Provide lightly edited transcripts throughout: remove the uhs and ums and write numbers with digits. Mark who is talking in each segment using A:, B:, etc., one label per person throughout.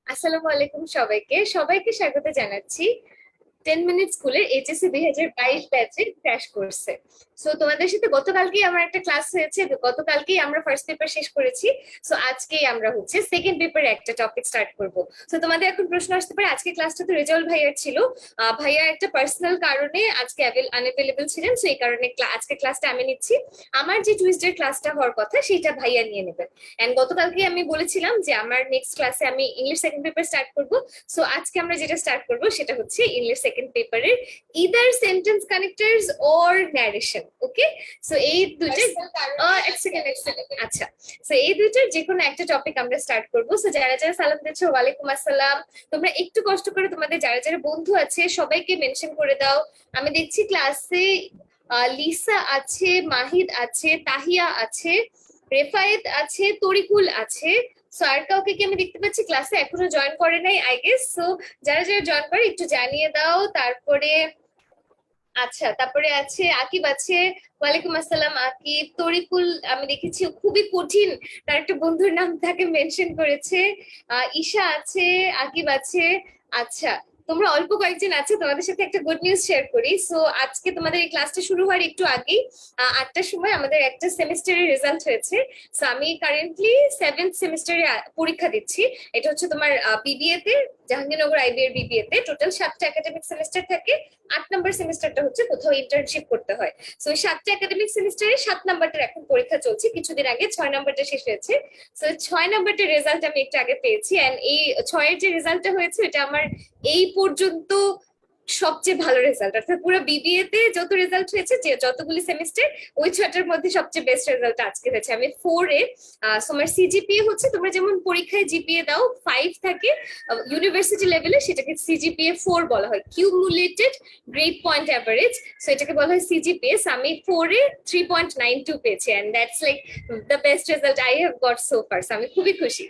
A: আসসালামু আলাইকুম সবাইকে সবাইকে স্বাগত জানাচ্ছি 10 মিনিট স্কুলের এইচএসসি 2022 ব্যাচের ক্র্যাশ কোর্সে। সো তোমাদের সাথে গতকালকেই আমার একটা ক্লাস হয়েছে, গতকালকেই আমরা ফার্স্ট পেপার শেষ করেছি। সো আজকেই আমরা হচ্ছে সেকেন্ড পেপারে একটা টপিক স্টার্ট করব। সো তোমাদের এখন প্রশ্ন আসতে পারে, আজকে ক্লাসটা তো রেজাউল ভাইয়ার ছিল, ভাইয়া একটা পার্সোনাল কারণে আজকে আনঅ্যাভেলেবল ছিলেন, সো এই কারণে আজকে ক্লাসটা আমি নিচ্ছি। আমার যে টুইসডে ক্লাসটা হওয়ার কথা সেটা ভাইয়া নিয়ে নেবেন। এন্ড গতকালকে আমি বলেছিলাম যে আমার নেক্সট ক্লাসে আমি ইংলিশ সেকেন্ড পেপার স্টার্ট করব। সো আজকে আমরা যেটা স্টার্ট করব সেটা হচ্ছে ইংলিশ সেকেন্ড পেপারের either sentence connectors or narration. Okay, so এই দুইটা এক সেকেন্ড আচ্ছা, সো এই দুইটার যে কোনো একটা টপিক আমরা স্টার্ট করব। সো যারা যারা সালাম দিচ্ছো ওয়ালাইকুম আসসালাম, তোমরা একটু কষ্ট করে তোমাদের যারা যারা বন্ধু আছে সবাইকে মেনশন করে দাও। আমি দেখছি ক্লাসে লিসা আছে, মাহিদ আছে, তাহিয়া আছে, রেফায়েত আছে, তরিকুল আছে। সো আর কাউকে কি আমি দেখতে পাচ্ছি ক্লাসে এখনো জয়েন করে নাই আই গেস। সো যারা যারা জয়েন করে একটু জানিয়ে দাও। তারপরে আচ্ছা, তারপরে আছে আকিব আছে, ওয়ালাইকুম আসসালাম আকিব। তরিকুল আমি দেখেছি খুবই কঠিন, তার একটা বন্ধুর নাম তাকে মেনশন করেছে। ঈশা আছে, আকিব আছে। আচ্ছা, তোমরা অল্প কয়েকজন আছে, তোমাদের সাথে একটা গুড নিউজ শেয়ার করি। সো আজকে তোমাদের এই ক্লাসটা শুরু হওয়ার একটু আগেই 8টার সময় আমাদের একটা সেমিস্টারের রেজাল্ট হয়েছে। সো আমি কারেন্টলি 7th সেমিস্টারে পরীক্ষা দিচ্ছি। এটা হচ্ছে তোমার বিবিএ তে, জাহাঙ্গীরনগর আইবিএর বিবিএ তে টোটাল 7টা একাডেমিক সেমিস্টার থাকে। 8 নম্বর সেমিস্টারটা হচ্ছে কোথাও ইন্টার্নশিপ করতে হয়। সো ওই 7টা একাডেমিক সেমিস্টারে 7 নম্বরটার এখন পরীক্ষা চলছে, কিছুদিন আগে 6 নম্বরটা শেষ হয়েছে। সো 6 নম্বরটার রেজাল্ট আমি একটু আগে পেয়েছি, এন্ড এই 6-এর যে রেজাল্টটা হয়েছে এটা আমার এই পর্যন্ত সবচেয়ে ভালো রেজাল্ট। অর্থাৎ পুরো বিবিএ তে যত রেজাল্ট হয়েছে, যে যতগুলি সেমিস্টার, ওই 6টার মধ্যে সবচেয়ে বেস্ট রেজাল্ট আজকে হয়েছে। আমি 4-এ, তোমার সিজিপিএ হচ্ছে তোমরা যেমন পরীক্ষায় জিপিএ দাও 5 থাকে, ইউনিভার্সিটি লেভেলে সেটাকে সিজিপিএ 4 বলা হয়, cumulated grade point average. So এটাকে বলা হয় সিজিপিএ। আমি 4-এ 3.92 পেয়েছি, and that's like the best result I have got so far. আমি খুবই খুশি।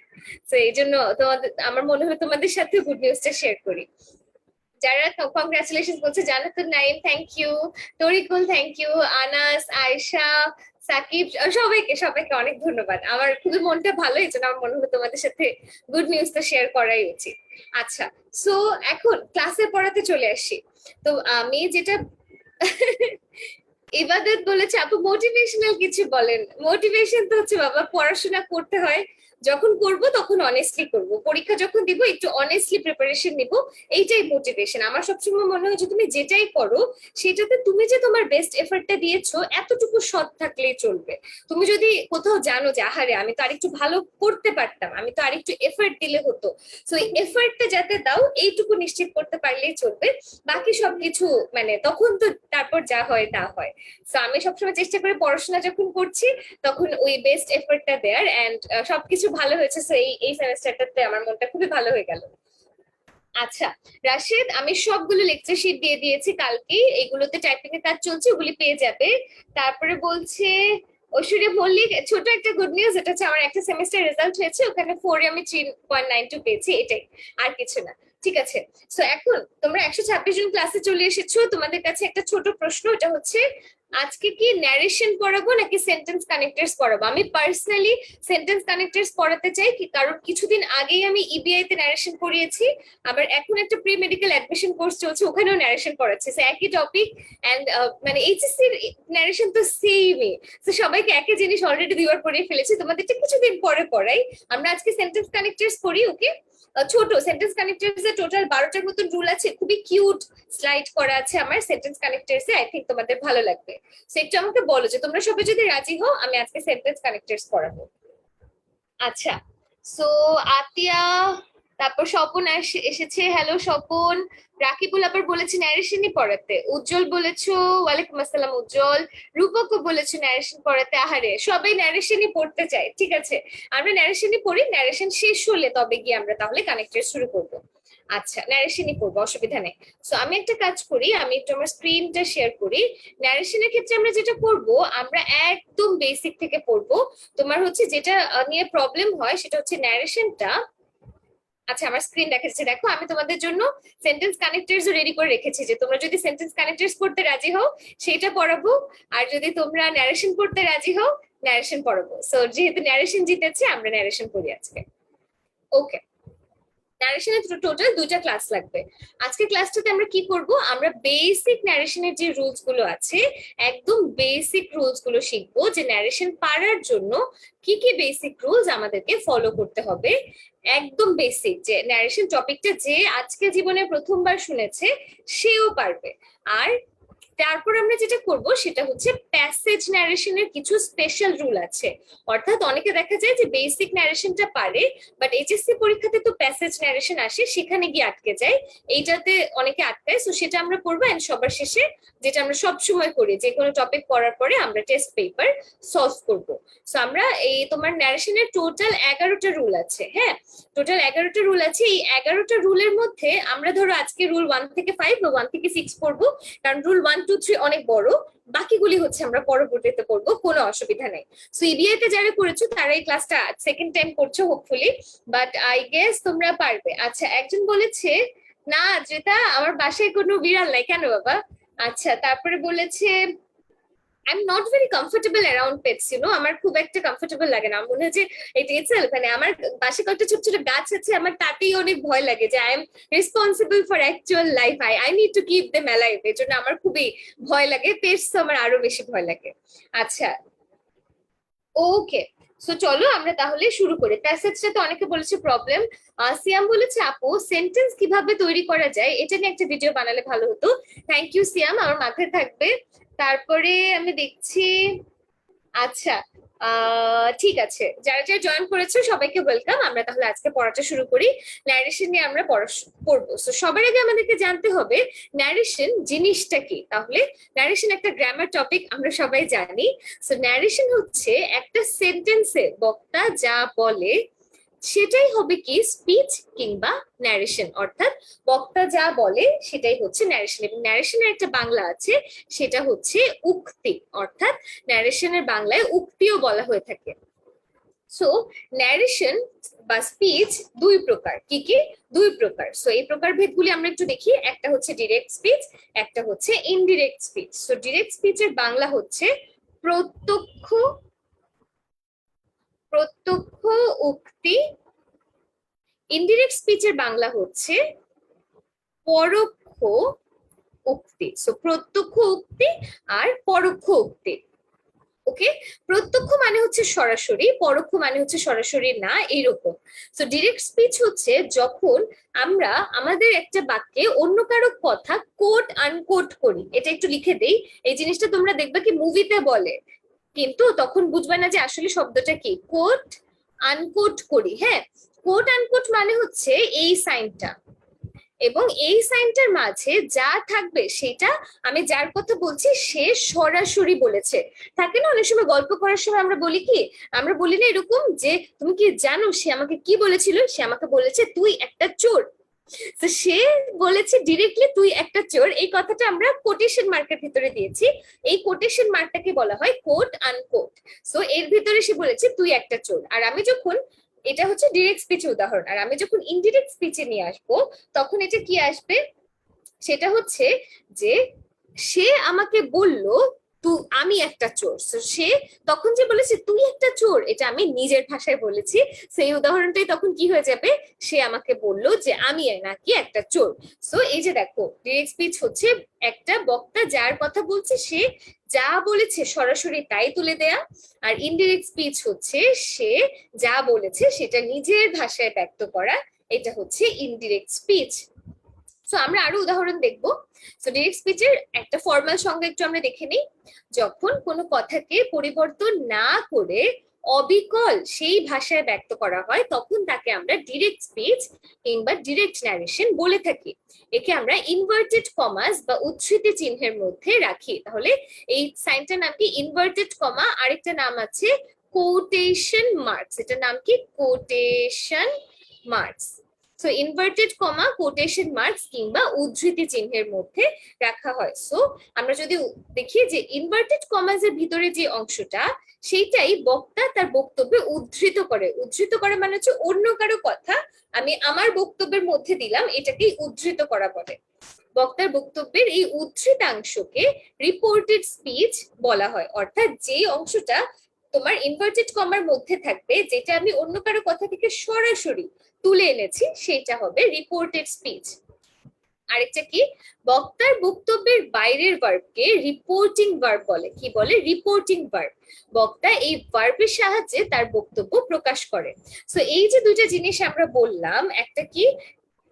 A: তো এই জন্য তোমাদের, আমার মনে হয় তোমাদের সাথে গুড নিউজটা শেয়ার করি। যারা কংগ্রাচুলেশন বলছে, Jannatun Naim thank you, Tariqul thank you, Anas, Ayesha, Sakib, সবাইকে সবাইকে অনেক ধন্যবাদ। আমার খুবই মনটা ভালো, এই জন্য আমার মনে হলো তোমাদের সাথে গুড নিউজটা শেয়ার করাই উচিত। আচ্ছা, সো এখন ক্লাসে পড়াতে চলে আসি। তো আমি যেটা ইবাদত বলেছে, আপু মোটিভেশনাল কিছু বলেন। মোটিভেশন তো হচ্ছে বাবা পড়াশোনা করতে হয়, যখন করব তখন অনেস্টলি করব, পরীক্ষা যখন দিব একটু অনেস্টলি প্রিপারেশন নিব, এইটাই মোটিভেশন। আমার সবসময় মনে হয় যে তুমি যেটাই করো সেটাতে তুমি যে তোমার বেস্ট এফর্টটা দিয়েছো এতটুকু সৎ থাকলেই চলবে। তুমি যদি কোথাও জানো যে আহারে আমি তো আরেকটু ভালো করতে পারতাম, আমি তো আরেকটু এফর্ট দিলে হতো, তো এই এফর্টটা যাতে দাও এইটুকু নিশ্চিত করতে পারলেই চলবে। বাকি সবকিছু মানে তখন তো তারপর যা হয় তা হয়। সো আমি সবসময় চেষ্টা করি পড়াশোনা যখন করছি তখন ওই বেস্ট এফর্টটা দেয়ার, এন্ড সবকিছু ভালো হয়েছে। সো এই এই সেমেস্টারটাতে আমার মনটা খুবই ভালো হয়ে গেল। আচ্ছা রাশেদ, আমি সবগুলো লেকচার শিট দিয়ে দিয়েছি কালকেই, এগুলোতে টাইপিং এর কাজ চলছে, ওগুলি পেয়ে যাবে। তারপরে বলছে ঐশ্বর্য মল্লিক, ছোট একটা গুড নিউজ, এটা হচ্ছে আমার একটা সেমিস্টার রেজাল্ট হয়েছে, ওখানে 4-এ আমি 3.92 পেয়েছি, এটাই, আর কিছু না। ঠিক আছে, সো এখন তোমরা 126 জন ক্লাসে চলে এসেছো, তোমাদের কাছে একটা ছোট প্রশ্ন, এটা হচ্ছে আজকে কি ন্যারেশন পড়াবো নাকি সেন্টেন্স কানেক্টরস পড়াবো? আমি পার্সোনালি সেন্টেন্স কানেক্টরস পড়াতে চাই, কি কারণ কিছুদিন আগেই আমি ইবিআই তে ন্যারেশন পড়িয়েছি, আবার এখন একটা প্রি মেডিকেল অ্যাডমিশন কোর্স চলছে, ওখানেও ন্যারেশন পড়াচ্ছে, একই টপিক। এন্ড মানে এইচএসসি ন্যারেশন তো সেমই। তো সবাইকে একই জিনিস অলরেডি 2বার পড়িয়ে ফেলেছি, তোমাদেরটা কিছুদিন পরে পড়াই। আমরা আজকে সেন্টেন্স কানেক্টরস পড়ি, ওকে? ছোট সেন্টেন্স কানেক্টরস এ টোটাল 12টার মতন রুল আছে, খুবই কিউট স্লাইড করা আছে আমার sentence connectors A, I think তোমাদের ভালো লাগবে। সো একটু আমাকে বলো যে তোমরা সবাই যদি রাজি হও আমি আজকে সেন্টেন্স কানেক্টরস পড়াবো। আচ্ছা, সো আতিয়া, তারপর স্বপন এসেছে, হ্যালো স্বপন। রাকিবুল আবার বলেছে ন্যারেশনই পড়াতে, উজ্জ্বল বলেছো, ওয়ালাইকুম আসসালাম উজ্জ্বল। রূপকও বলেছো ন্যারেশন পড়াতে, আহারে সবাই ন্যারেশনই পড়তে চায়, ঠিক আছে আমরা ন্যারেশনই পড়ি, ন্যারেশন শেষ হলে তবে গিয়ে আমরা তাহলে কানেক্টর শুরু করব। আচ্ছা, ন্যারেশনই পড়বো, অসুবিধা নেই। সো আমি একটা কাজ করি, আমি একটু আমার স্ক্রিনটা শেয়ার করি। ন্যারেশনের ক্ষেত্রে আমরা যেটা করব, আমরা একদম বেসিক থেকে পড়বো। তোমার হচ্ছে যেটা নিয়ে প্রবলেম হয় সেটা হচ্ছে ন্যারেশনটা। আচ্ছা, আমার স্ক্রিন দেখাচ্ছে, দেখো আমি তোমাদের জন্য সেন্টেন্স কানেক্টরস রেডি করে রেখেছি, যে তোমরা যদি সেন্টেন্স কানেক্টরস পড়তে রাজি হও সেটা পড়াবো, আর যদি তোমরা ন্যারেশন পড়তে রাজি হও ন্যারেশন পড়াবো। সো যেহেতু ন্যারেশন জিতেছে আমরা ন্যারেশন পড়ি আজকে, ওকে? ন্যারেশনের টোটাল 2টা ক্লাস লাগবে। আজকে ক্লাসটাতে আমরা কি করব, আমরা বেসিক ন্যারেশনের যে রুলস গুলো আছে, একদম বেসিক রুলস গুলো শিখবো, যে ন্যারেশন পারার জন্য কি কি বেসিক রুলস আমাদেরকে ফলো করতে হবে। একদম বেসিক, যে ন্যারেশন টপিকটা যে আজকে জীবনে প্রথমবার শুনেছে সেও পারবে। আর তারপর আমরা যেটা করব সেটা হচ্ছে প্যাসেজ ন্যারেশনের কিছু স্পেশাল রুল আছে। অর্থাৎ অনেকে দেখা যায় যে বেসিক ন্যারেশনটা পারে, বাট এইচএসসি পরীক্ষাতে তো প্যাসেজ ন্যারেশন আসে, সেখানে গিয়ে আটকে যায়, এইটাতে অনেকে আটকায়। সো সেটা আমরা পড়বো, এন্ড সবার শেষে যেটা আমরা সব সময় করি, যে কোনো টপিক পড়ার পরে আমরা টেস্ট পেপার সলভ করব। সো আমরা এই তোমার ন্যারেশনের টোটাল 11টা রুল আছে। হ্যাঁ, টোটাল 11টা রুল আছে। এই 11টা রুলের মধ্যে আমরা ধরো আজকে রুল 1 থেকে 5 বা 1 থেকে 6 পড়বো, কারণ রুল 1 2 3 অনেক বড়, বাকিগুলি হচ্ছে আমরা পরবর্তীতে পড়বো, কোনো অসুবিধা নেই। সো ইবিআই তে যারা করেছো তারা এই ক্লাসটা সেকেন্ড টাইম করছো হোপফুলি, বাট আই গেস তোমরা পারবে। আচ্ছা, একজন বলেছে না যেটা আমার বাসায় কোনো বিড়াল নাই, কেন বাবা? আচ্ছা, তারপরে বলেছে I am not very comfortable around pets, আমার খুব একটা কমফোর্টেবল লাগে না। আমার মনে হয় যে এটা ইটসেলফ, মানে আমার পাশে কয়েকটা ছোট ছোট গাছ আছে, আমার তাতেই অনেক ভয় লাগে যে I am responsible for actual life, I need to keep them alive. এর জন্য আমার খুবই ভয় লাগে। পেটস তো আমার আরো বেশি ভয় লাগে। আচ্ছা, ওকে। সো চলো আমরা তাহলে শুরু করি। প্যাসেজটা তো অনেকে বলেছে প্রবলেম। সিয়াম বলেছে আপু সেন্টেন্স কিভাবে তৈরি করা যায় এটা নিয়ে একটা ভিডিও বানালে ভালো হতো। থ্যাংক ইউ সিয়াম, আমার মাথায় থাকবে। তারপরে আমি দেখছি, আচ্ছা ঠিক আছে, যারা যারা জয়েন করেছো সবাইকে ওয়েলকাম। আমরা তাহলে আজকে পড়াটা শুরু করি। ন্যারেশন নিয়ে আমরা পড়বো। তো সবার আগে আমাদেরকে জানতে হবে ন্যারেশন জিনিসটা কি। তাহলে ন্যারেশন একটা গ্রামার টপিক, আমরা সবাই জানি। সো ন্যারেশন হচ্ছে একটা সেন্টেন্সে বক্তা যা বলে সেটাই হবে কি স্পিচ কিংবা ন্যারেশন। অর্থাৎ বক্তা যা বলে সেটাই হচ্ছে ন্যারেশন। এবং ন্যারেশনের একটা বাংলা আছে, সেটা হচ্ছে উক্তি। অর্থাৎ ন্যারেশনের বাংলায় উক্তিও বলা হয়ে থাকে। সো ন্যারেশন বা স্পিচ দুই প্রকার। কি কি? দুই প্রকার। সো এই প্রকার ভেদগুলি আমরা একটু দেখি। একটা হচ্ছে ডিরেক্ট স্পিচ, একটা হচ্ছে ইনডিরেক্ট স্পিচ। সো ডিরেক্ট স্পিচের বাংলা হচ্ছে প্রত্যক্ষ প্রত্যক্ষ উক্তি। ইনডিরেক্ট স্পিচের বাংলা হচ্ছে পরোক্ষ উক্তি। সো প্রত্যক্ষ উক্তি আর পরোক্ষ উক্তি। ওকে, প্রত্যক্ষ মানে হচ্ছে সরাসরি, পরোক্ষ মানে হচ্ছে সরাসরি না, এইরকম। সো ডিরেক্ট স্পিচ হচ্ছে যখন আমরা আমাদের একটা বাক্যে অন্য কারো কথা কোট আনকোট করি। এটা একটু লিখে দেই, এই জিনিসটা তোমরা দেখবে কি মুভিতে বলে, কিন্তু তখন বুঝবে না যে আসলে শব্দটা কি। কোট আনকোট করি। হ্যাঁ, কোট আনকোট মানে হচ্ছে এই সাইনটা, এবং এই সাইনটার মাঝে যা থাকবে সেটা আমি যার কথা বলছি সে সরাসরি বলেছে। থাকে না অনেক সময় গল্প করার সময় আমরা বলি কি, আমরা বলি না এরকম যে তুমি কি জানো সে আমাকে কি বলেছিল? সে আমাকে বলেছে তুই একটা চোর। তো সে বলেছে ডিরেক্টলি তুই একটা চোর, এই কথাটা আমরা কোটেশন মার্কের ভিতরে দিয়েছি। এই কোটেশন মার্কটাকে বলা হয় কোট আনকোট। সো এর ভিতরে সে বলেছে তুই একটা চোর। আর আমি যখন, এটা হচ্ছে ডিরেক্ট স্পিচের উদাহরণ, আর আমি যখন ইনডিরেক্ট স্পিচে নিয়ে আসবো তখন এটা কি আসবে, সেটা হচ্ছে যে সে আমাকে বলল তুই, আমি একটা চোর। সে তখন যে বলেছে তুই একটা চোর, এটা আমি নিজের ভাষায় বলেছি। সেই উদাহরণটাই তখন কি হয়ে যাবে, সে আমাকে বলল যে আমি নাকি একটা চোর। সো এই যে দেখো, ডিরেক্ট স্পিচ হচ্ছে একটা বক্তা যার কথা বলছে সে যা বলেছে সরাসরি তাই তুলে দেয়া। আর ইনডিরেক্ট স্পিচ হচ্ছে সে যা বলেছে সেটা নিজের ভাষায় ব্যক্ত করা, এটা হচ্ছে ইনডিরেক্ট স্পিচ। সো আমরা আরো উদাহরণ দেখবো। সো ডিরেক্ট স্পিচের একটা ফর্মাল সংজ্ঞা একটু আমরা দেখে নিই। যখন কোনো কথাকে পরিবর্তন না করে অবিকল সেই ভাষায় ব্যক্ত করা হয় তখন তাকে আমরা ডিরেক্ট স্পিচ কিংবা ডিরেক্ট ন্যারেশন বলে থাকি। একে আমরা ইনভার্টেড কমাস বা উদ্ধৃতি চিহ্নের মধ্যে রাখি। তাহলে এই সাইনটার নাম কি? Inverted comma. আরেকটা নাম আছে কোটেশন মার্কস। এটার নাম কি? Quotation marks. So inverted comma, quotation marks কিংবা উদ্ধৃতি চিহ্নের মধ্যে রাখা হয়। সো আমরা যদি দেখি যে ইনভার্টেড কমাস এর ভিতরে যে অংশটা, সেইটাই বক্তা তার বক্তব্যে উদ্ধৃত করে। উদ্ধৃত করে মানে হচ্ছে অন্য কারো কথা আমি আমার বক্তব্যের মধ্যে দিলাম, এটাকেই উদ্ধৃত করা বলে। বক্তার বক্তব্যের এই উদ্ধৃতাংশকে রিপোর্টেড স্পিচ বলা হয়। অর্থাৎ যে অংশটা তোমার ইনভার্টেড কমার মধ্যে থাকবে, যেটা আমি অন্য কারো কথা থেকে সরাসরি তুলে এনেছি, সেটা হবে রিপোর্টেড স্পিচ। আরেকটা কি, বক্তার বক্তব্যের বাইরের ভার্বকে রিপোর্টিং ভার্ব বলে। কি বলে? Reporting verb. বক্তা এই ভার্বের সাহায্যে তার বক্তব্য প্রকাশ করে। সো এই যে দুইটা জিনিস আমরা বললাম, একটা কি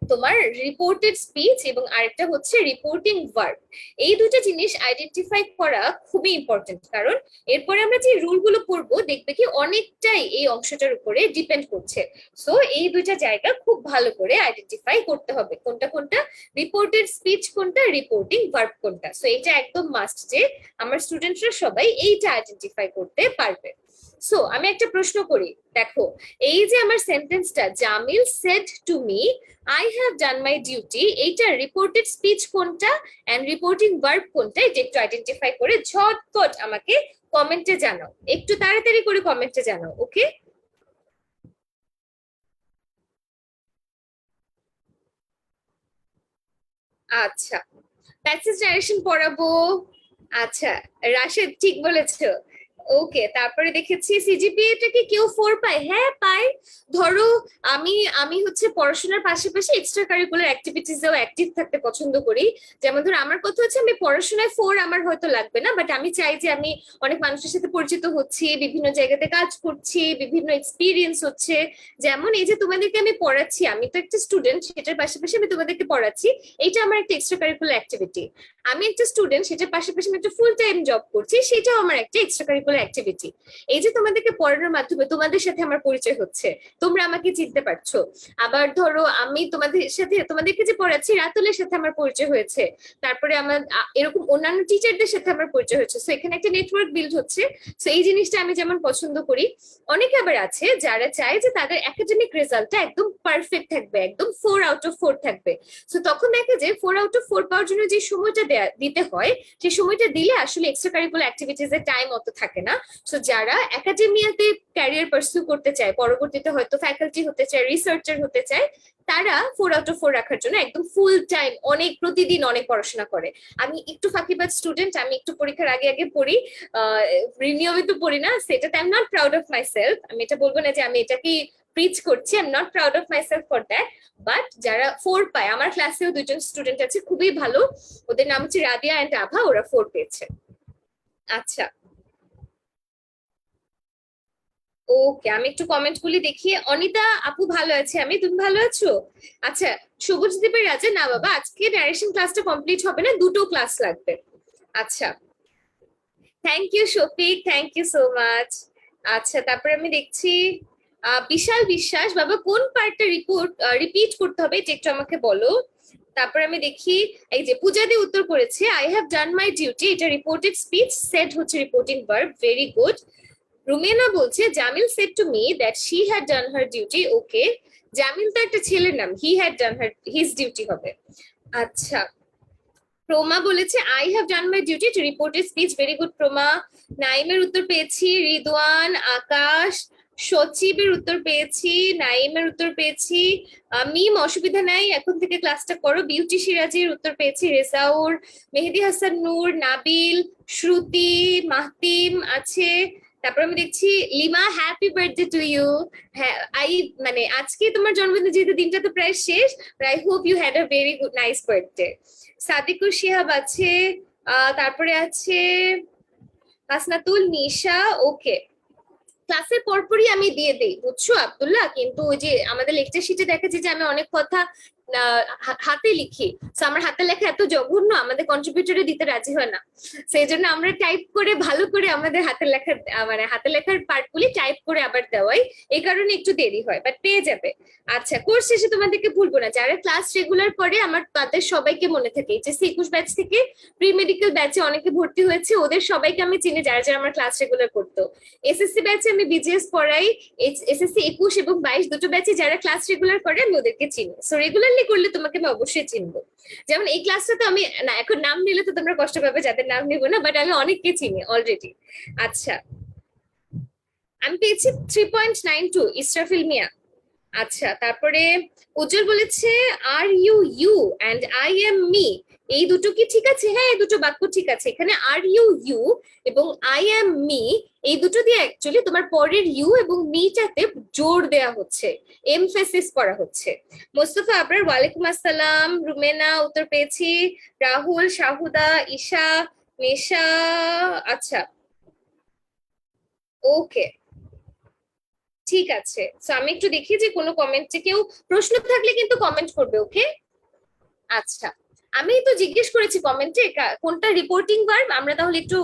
A: তোমার রিপোর্টেড স্পিচ এবং আরেকটা হচ্ছে রিপোর্টিং ভার্ব, এই দুটো জিনিস আইডেন্টিফাই করা খুবই ইম্পর্টেন্ট। কারণ এরপরে আমরা যে রুলগুলো পড়বো দেখবে কি অনেকটাই এই অংশটার উপরে ডিপেন্ড করছে। সো এই দুইটা জায়গা খুব ভালো করে আইডেন্টিফাই করতে হবে, কোনটা কোনটা রিপোর্টেড স্পিচ, কোনটা রিপোর্টিং ভার্ব কোনটা। সো এটা একদম মাস্ট যে আমার স্টুডেন্টরা সবাই এইটা আইডেন্টিফাই করতে পারবে। সো আমি একটা প্রশ্ন করি, দেখো এই যে আমার সেন্টেন্সটা, Jamil said to me I have done my duty, এইটা রিপোর্টেড স্পিচ কোনটা এন্ড রিপোর্টিং ভার্ব কোনটা, এটা একটু আইডেন্টিফাই করে ঝটপট আমাকে কমেন্টে জানাও, একটু তাড়াতাড়ি করে কমেন্টে জানাও। ওকে, আচ্ছা প্যাসেজ নারেশন পড়াবো। আচ্ছা, রাশেদ ঠিক বলেছো। ওকে, তারপরে দেখেছি সিজিপিএ টা কি কেউ 4 পায়? হ্যাঁ পায়। ধরো আমি আমি হচ্ছে পড়াশোনার পাশাপাশি এক্সট্রা কারিকুলার অ্যাক্টিভিটিসেও অ্যাক্টিভ থাকতে পছন্দ করি। যেমন ধরো আমার কথা হচ্ছে আমি পড়াশোনায় 4 আমার হয়তো লাগবে না, বাট আমি চাই যে আমি অনেক মানুষের সাথে পরিচিত হচ্ছি, বিভিন্ন জায়গাতে কাজ করছি, বিভিন্ন এক্সপিরিয়েন্স হচ্ছে। যেমন এই যে তোমাদেরকে আমি পড়াচ্ছি, আমি তো একটা স্টুডেন্ট, সেটার পাশাপাশি আমি তোমাদেরকে পড়াচ্ছি, এইটা আমার একটা এক্সট্রা কারিকুলার অ্যাক্টিভিটি। আমি একটা স্টুডেন্ট, সেটার পাশাপাশি আমি একটা ফুল টাইম জব করছি, সেটাও আমার একটা এক্সট্রা কারিকুলার অ্যাক্টিভিটি। এই যে তোমাদেরকে পড়ানোর মাধ্যমে তোমাদের সাথে আমার পরিচয় হচ্ছে, তোমরা আমাকে চিনতে পারছো। আবার ধরো আমি তোমাদের সাথে, তোমাদেরকে যে পড়াচ্ছি, রাতুলের সাথে আমার পরিচয় হয়েছে, তারপরে আমার এরকম অন্যান্য টিচারদের সাথে আমার পরিচয় হচ্ছে। সো এখানে একটা নেটওয়ার্ক বিল্ড হচ্ছে। সো এই জিনিসটা আমি যেমন পছন্দ করি, অনেকে আবার আছে যারা চায় যে তাদের একাডেমিক রেজাল্টটা একদম পারফেক্ট থাকবে, একদম 4 আউট অফ 4 থাকবে। সো তখন দেখে যে 4 আউট অফ 4 পাওয়ার জন্য যে সময়টা দিতে হয়, সেই সময়টা দিলে আসলে এক্সট্রা কারিকুলার অ্যাক্টিভিটিস এর টাইম অত থাকে না। সো যারা একাডেমিয়াতে ক্যারিয়ার পার্সু করতে চায়, পরবর্তীতে হয়তো ফ্যাকাল্টি হতে চায়, রিসার্চার হতে চায়, তারা 4 আউট অফ 4 রাখার জন্য একদম ফুল টাইম অনেক প্রতিদিন অনেক পড়াশোনা করে। আমি একটু ফাঁকিবাজ স্টুডেন্ট, আমি একটু পরীক্ষার আগে আগে পড়ি, নিয়মিত পড়ি না, সেটাতে I am not proud of my self. আমি এটা বলবো না যে আমি এটাকে প্রিচ করছি, I am not proud of my self for that. But যারা 4 পায়, আমার ক্লাসেও দুইজন স্টুডেন্ট আছে খুবই ভালো, ওদের নাম হচ্ছে রাদিয়া এন্ড আভা, ওরা 4 পেয়েছে। আচ্ছা, ওকে, আমি একটু কমেন্ট গুলি দেখি। অনিতা আপু ভালো আছে আমি, তুমি ভালো আছো? আচ্ছা, সবুজ দ্বীপের রাজা, না বাবা আজকে ন্যারেশন ক্লাসটা কমপ্লিট হবে না, দুটো ক্লাস লাগবে। আচ্ছা, thank you Shafiq, thank you so much. আচ্ছা, তারপরে আমি দেখছি বিশাল বিশ্বাস, বাবা কোন পার্টটা রিপিট করতে হবে এটা একটু আমাকে বলো। তারপরে আমি দেখি, এই যে পূজা দি উত্তর করেছে I have done my duty, এটা রিপোর্টেড স্পিচ, সেড হচ্ছে reporting verb, very good. Rumena বলছে Jamil said to me that she had done her duty, okay. Jamil তো একটা ছেলের নাম, he had done her his duty হবে। আচ্ছা, প্রমা বলেছে I have done my duty to reported speech, very good Proma. নাইমের উত্তর পেয়েছি, রিদওয়ান, আকাশ, সচিবের উত্তর পেয়েছি, নাইমের উত্তর পেয়েছি। মিম অসুবিধা নাই, এখন থেকে ক্লাসটা করো। বিউটি সিরাজের উত্তর পেয়েছি, রেজাউর, মেহেদি হাসান নূর, নাবিল, শ্রুতি, মাহতিম আছে। তারপর আমি দেখছি Lima, happy birthday to you. হ্যাঁ, মানে আজকে তোমার জন্মদিন, যেহেতু দিনটা তো প্রায় শেষ, I hope you had a very good nice birthday. Sadikur Shihab আছে, তারপরে আছে হাসনাতুল নিশা, ওকে। ক্লাসের পরপরই আমি দিয়ে দিই, বুঝছো আব্দুল্লাহ, কিন্তু ওই যে আমাদের লেকচার শিটে দেখেছি যে আমি অনেক কথা হাতে লিখি, তো আমার হাতে লেখা এত জঘন্য, আমাদের কন্ট্রিবিউটরে দিতে রাজি হয় না। সেই জন্য আমরা টাইপ করে ভালো করে আমাদের হাতের লেখার মানে হাতের লেখার পার্ট গুলি টাইপ করে আবার দেওয়াই, এই কারণে একটু দেরি হয়, বাট পেয়ে যাবে। আচ্ছা, কোর্স শেষে তোমাদেরকে ভুলবো না, যারা ক্লাস রেগুলার করে আমার তাদের সবাইকে মনে থাকে, এইচএসসি 21 ব্যাচ থেকে প্রি মেডিকেল ব্যাচে অনেকে ভর্তি হয়েছে, ওদের সবাইকে আমি চিনি, যারা যারা আমার ক্লাস রেগুলার করতো। এসএসসি ব্যাচে আমি বিজিএস পড়াই, এসএসসি 21 এবং 22 দুটো ব্যাচে যারা ক্লাস রেগুলার করে আমি ওদেরকে চিনি। সো রেগুলারলি করলে তোমাকে আমি অবশ্যই চিনবো। যেমন এই ক্লাসটা তো আমি না, এখন নাম নিলে তো তোমরা কষ্ট পাবে, যাদের নাম নিব না, বাট আমি অনেককে চিনি অলরেডি। আচ্ছা, আমি পেয়েছি 3.92, ইসরাফিল মিয়া। আচ্ছা, তারপরে উজ্জ্বল বলেছে আর you you and I am me, এই দুটো কি ঠিক আছে? হ্যাঁ, এই দুটো বাক্য ঠিক আছে। এখানে আর ইউ ইউ এবং আই অ্যাম মি, এই দুটো দিয়ে অ্যাকচুয়ালি তোমার পরের ইউ এবং মিটাতে জোর দেয়া হচ্ছে, এমফেসিস করা হচ্ছে। মোস্তফা আপনার ওয়ালাইকুম আসসালাম, রুমেনা উত্তর পেয়েছি, রাহুল, শাহুদা, ঈশা, নেশা। আচ্ছা, ওকে, ঠিক আছে। তো আমি একটু দেখি যে কোনো কমেন্টে কেউ প্রশ্ন থাকলে কিন্তু কমেন্ট করবে, ওকে? আচ্ছা, আমি তো জিজ্ঞেস করেছি কমেন্টে কোনটা রিপোর্টিং ভার্ব, আমরা তাহলে একটু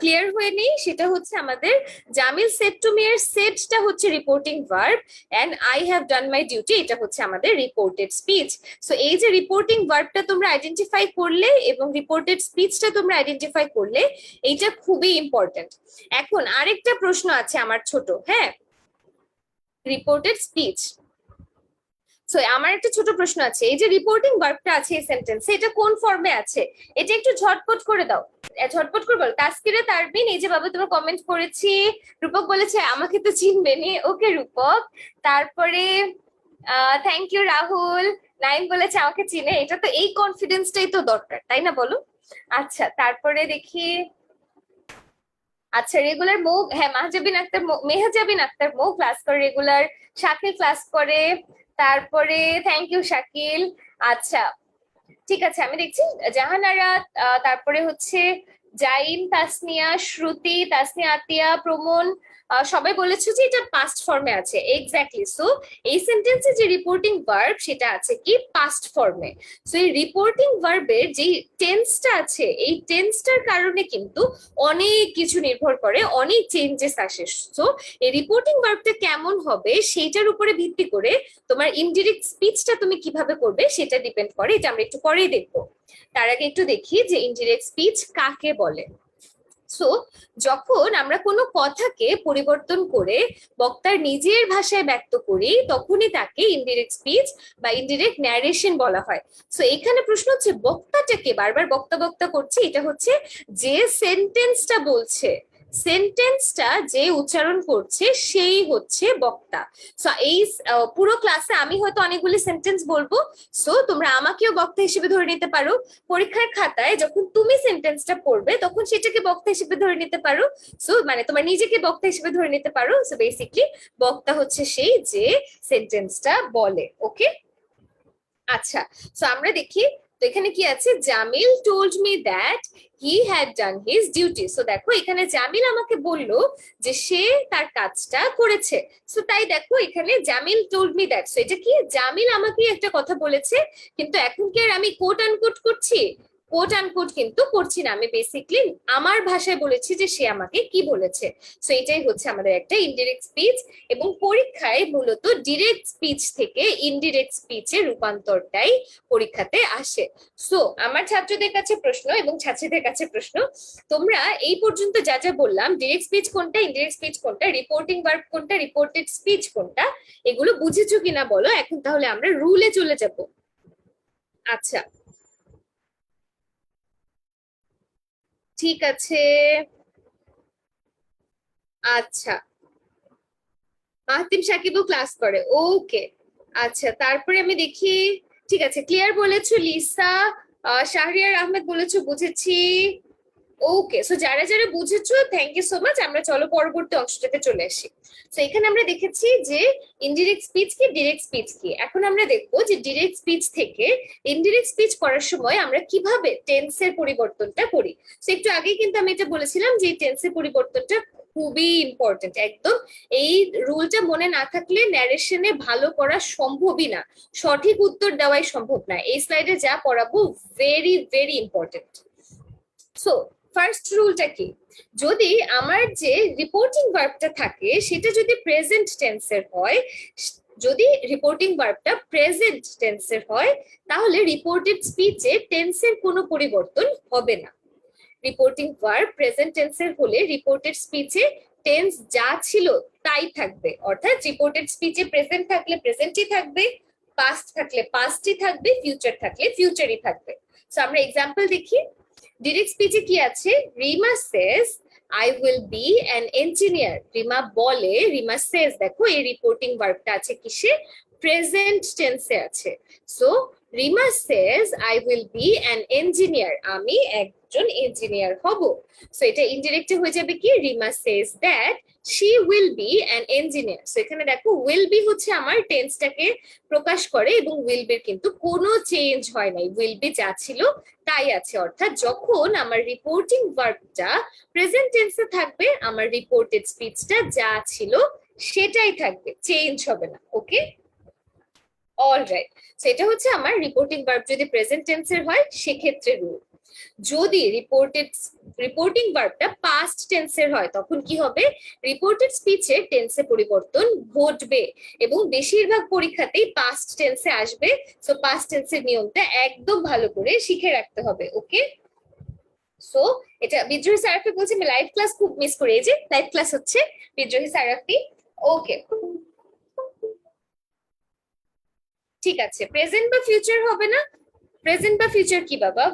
A: ক্লিয়ার হয়ে নেই। সেটা হচ্ছে আমাদের জামিল সেড টু মি এর সেডটা হচ্ছে reporting verb, and I have done my duty এটা হচ্ছে আমাদের রিপোর্টেড স্পিচ। সো এই যে রিপোর্টিং ভার্বটা তোমরা আইডেন্টিফাই করলে এবং রিপোর্টেড স্পিচটা তোমরা আইডেন্টিফাই করলে, এইটা খুবই ইম্পর্টেন্ট। এখন আরেকটা প্রশ্ন আছে আমার ছোট, হ্যাঁ, রিপোর্টেড স্পিচ। সো আমার একটা ছোট প্রশ্ন আছে, এই যে রিপোর্টিং ভার্বটা আছে এই সেন্টেন্সে, এটা কোন ফর্মে আছে? এটা একটু ঝটপট করে দাও, ঝটপট করে বল। তাসকিরা তারবিন, এই যে বাবা তোমার কমেন্ট করেছি। রূপক বলেছে আমাকে তো চিনবে নি, ওকে রূপক। তারপরে থ্যাংক ইউ রাহুল। নাইম বলেছে আমাকে চিনে, এটা তো এই কনফিডেন্সটাই তো দরকার, তাই না বলো? আচ্ছা, তারপরে দেখি। আচ্ছা, রেগুলার মো, হ্যাঁ, মেহাজাবিন আক্তার মো ক্লাস করে রেগুলার। শাকিল ক্লাস করে। তারপরে থ্যাংক ইউ শাকিল। আচ্ছা, ঠিক আছে, আমি দেখছি জাহানারা, তারপরে হচ্ছে জাইন, তাসনিয়া, শ্রুতি, তাসনিয়া, আতিয়া, প্রমন, সবাই বলেছো যে এটা পাস্ট ফর্মে আছে। এক্স্যাক্টলি। সো এই সেন্টেন্সে যে রিপোর্টিং ভার্ব সেটা আছে কি পাস্ট ফর্মে। সো এই রিপোর্টিং ভার্বের যে টেন্সটা আছে, এই টেন্সটার কারণে কিন্তু অনেক কিছু নির্ভর করে, অনেক চেঞ্জেস আসে। সো এই রিপোর্টিং ভার্বটা কেমন হবে সেইটার উপরে ভিত্তি করে তোমার ইনডিরেক্ট স্পিচটা তুমি কিভাবে করবে সেটা ডিপেন্ড করে, এটা আমরা একটু পরেই দেখবো। তার আগে একটু দেখি যে ইনডিরেক্ট স্পিচ কাকে বলে। সো যখন আমরা কোনো কথাকে পরিবর্তন করে বক্তার নিজের ভাষায় ব্যক্ত করি, তখনই তাকে ইনডিরেক্ট স্পিচ বা ইনডিরেক্ট ন্যারেশন বলা হয়। সো এখানে প্রশ্ন হচ্ছে বক্তাটাকে, বারবার বক্তা বক্তা করছে, এটা হচ্ছে যে সেন্টেন্সটা বলছে, সেন্টেন্সটা যে উচ্চারণ করছে সেই হচ্ছে বক্তা। সো এই পুরো ক্লাসে আমি হয়তো অনেকগুলি সেন্টেন্স বলবো, সো তোমরা আমাকেও বক্তা হিসেবে ধরে নিতে পারো। পরীক্ষার খাতায় যখন তুমি সেন্টেন্সটা পড়বে তখন সেটাকে বক্তা হিসেবে ধরে নিতে পারো। সো মানে তোমার নিজেকে বক্তা হিসেবে ধরে নিতে পারো। সো বেসিকলি বক্তা হচ্ছে সেই যে সেন্টেন্সটা বলে, ওকে? আচ্ছা, সো আমরা দেখি তো এখানে কি আছে, Jamil told me that he had done his duty. So দেখো এখানে জামিল আমাকে বলল যে সে তার কাজটা করেছে। সো তাই দেখো এখানে Jamil told me that, so এটা কি জামিল আমাকে একটা কথা বলেছে, কিন্তু এখন কি আর আমি কোট আনকোট করছি? কোট আনকোট কিন্তু করছি না, আমি বেসিকলি আমার ভাষায় বলেছি যে সে আমাকে কি বলেছে। সো এটাই হচ্ছে আমাদের একটা ইনডিরেক্ট স্পিচ, এবং পরীক্ষায় মূলত ডিরেক্ট স্পিচ থেকে ইনডিরেক্ট স্পিচের রূপান্তরটাই পরীক্ষাতে আসে। সো আমার ছাত্রদের কাছে প্রশ্ন এবং ছাত্রীদের কাছে প্রশ্ন, তোমরা এই পর্যন্ত যা যা বললাম, ডিরেক্ট স্পিচ কোনটা, ইনডিরেক্ট স্পিচ কোনটা, রিপোর্টিং ভার্ব কোনটা, রিপোর্টেড স্পিচ কোনটা, এগুলো বুঝেছো কিনা বলো। এখন তাহলে আমরা রুলে চলে যাব। আচ্ছা, ঠিক আছে। আচ্ছা, মাহতিম সাকিবও ক্লাস করে, ওকে। আচ্ছা, তারপরে আমি দেখি, ঠিক আছে, ক্লিয়ার বলেছো লিসা। শাহরিয়ার আহমেদ বলেছো বুঝেছি। ওকে, সো যারা যারা বুঝেছো থ্যাংক ইউ সো মাচ। আমরা চলো পরবর্তী অংশটাতে চলে আসি। তো এখানে আমরা দেখেছি যে ইনডিরেক্ট স্পিচ কি, ডিরেক্ট স্পিচ কি। এখন আমরা দেখবো যে ডিরেক্ট স্পিচ থেকে ইনডিরেক্ট স্পিচ করার সময় আমরা কিভাবে টেন্সের পরিবর্তনটা করি। তো একটু আগেই কিন্তু আমি এটা বলেছিলাম যে টেন্সের পরিবর্তনটা খুবই ইম্পর্টেন্ট একদম। এই রুলটা মনে না থাকলে ন্যারেশনে ভালো করা সম্ভবই না, সঠিক উত্তর দেওয়াই সম্ভব না। এই স্লাইডে যা পড়াবো very very important. So first রুলটা কি, যদি আমার যে রিপোর্টিং ভার্বটা থাকে সেটা যদি প্রেজেন্ট টেন্সের হয়, যদি রিপোর্টিং ভার্বটা প্রেজেন্ট টেন্সের হয়, তাহলে রিপোর্টেড স্পিচে টেন্সের কোনো পরিবর্তন হবে না। রিপোর্টিং ভার্ব প্রেজেন্ট টেন্সের হলে রিপোর্টেড স্পিচে টেন্স যা ছিল তাই থাকবে, অর্থাৎ রিপোর্টেড স্পিচে প্রেজেন্ট থাকলে প্রেজেন্টই থাকবে, পাস্ট থাকলে পাস্টই থাকবে, ফিউচার থাকলে ফিউচারই থাকবে। সো আমরা এক্সাম্পল দেখি। ডিরেক্ট স্পিচে কি আছে, Rima says I will be an engineer. Rima বলে, রিমা সেজ, দেখো এই রিপোর্টিং ভার্বটা আছে কিসে, প্রেজেন্ট টেন্সে আছে। So Rima says I will be an engineer, আমি একজন ইঞ্জিনিয়ার হব। সো এটা ইনডিরেক্টে হয়ে যাবে কি, Rima says that she will be an engineer. So এখানে দেখো উইল বি হচ্ছে আমার টেন্সটাকে প্রকাশ করে, এবং উইল বির কিন্তু কোনো চেঞ্জ হয় নাই, উইল বি যা ছিল তাই আছে। অর্থাৎ যখন আমার রিপোর্টিং ভার্বটা প্রেজেন্ট টেন্সে থাকবে, আমার রিপোর্টেড স্পিচটা যা ছিল সেটাই থাকবে, চেঞ্জ হবে না। ওকে, অলরাইট। সেটা হচ্ছে আমার রিপোর্টিং ভার্ব যদি প্রেজেন্ট টেন্সের হয় সেক্ষেত্রে রুল। যদি রিপোর্টিং ভার্বটা পাস্ট টেন্সের হয় তখন কি হবে, রিপোর্টেড স্পিচের টেন্সে পরিবর্তন ঘটবে, এবং বেশিরভাগ পরীক্ষাতেই পাস্ট টেন্সে আসবে। সো পাস্ট টেন্সের নিয়মটা একদম ভালো করে শিখে রাখতে হবে। ওকে, সো এটা বিদ্রোহী সারাফি বলছে আমি লাইভ ক্লাস খুব মিস করি, এই যে লাইভ ক্লাস হচ্ছে বিদ্রোহী সারাফি। ওকে, ঠিক আছে। প্রেজেন্ট বা ফিউচার হবে না, প্রেজেন্ট বা ফিউচার কি বাবা?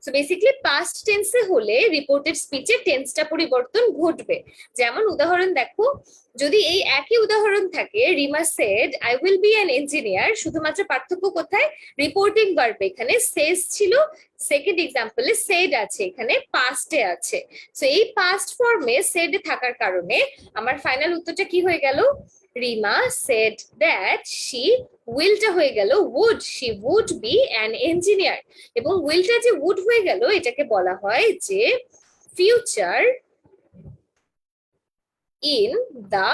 A: সো বেসিক্যালি পাস্ট টেন্সে হলে রিপোর্টেড স্পিচের টেন্সটা পরিবর্তন ঘটবে। যেমন উদাহরণ দেখো, যদি এই একই উদাহরণ থাকে, Rima said I will be an engineer, শুধুমাত্র পার্থক্য কোথায়, রিপোর্টিং ভার্ব এখানে সেজ ছিল, সেকেন্ড এক্সাম্পলে সেড আছে, এখানে পাস্টে আছে। সো এই পাস্ট ফর্মে সেড থাকার কারণে আমার ফাইনাল উত্তরটা কি হয়ে গেল, রিমা সেড দ্যাট শি, উইলটা হয়ে গেল would, she would be an engineer. এবং উইলটা যে উড হয়ে গেল এটাকে বলা হয় যে future in the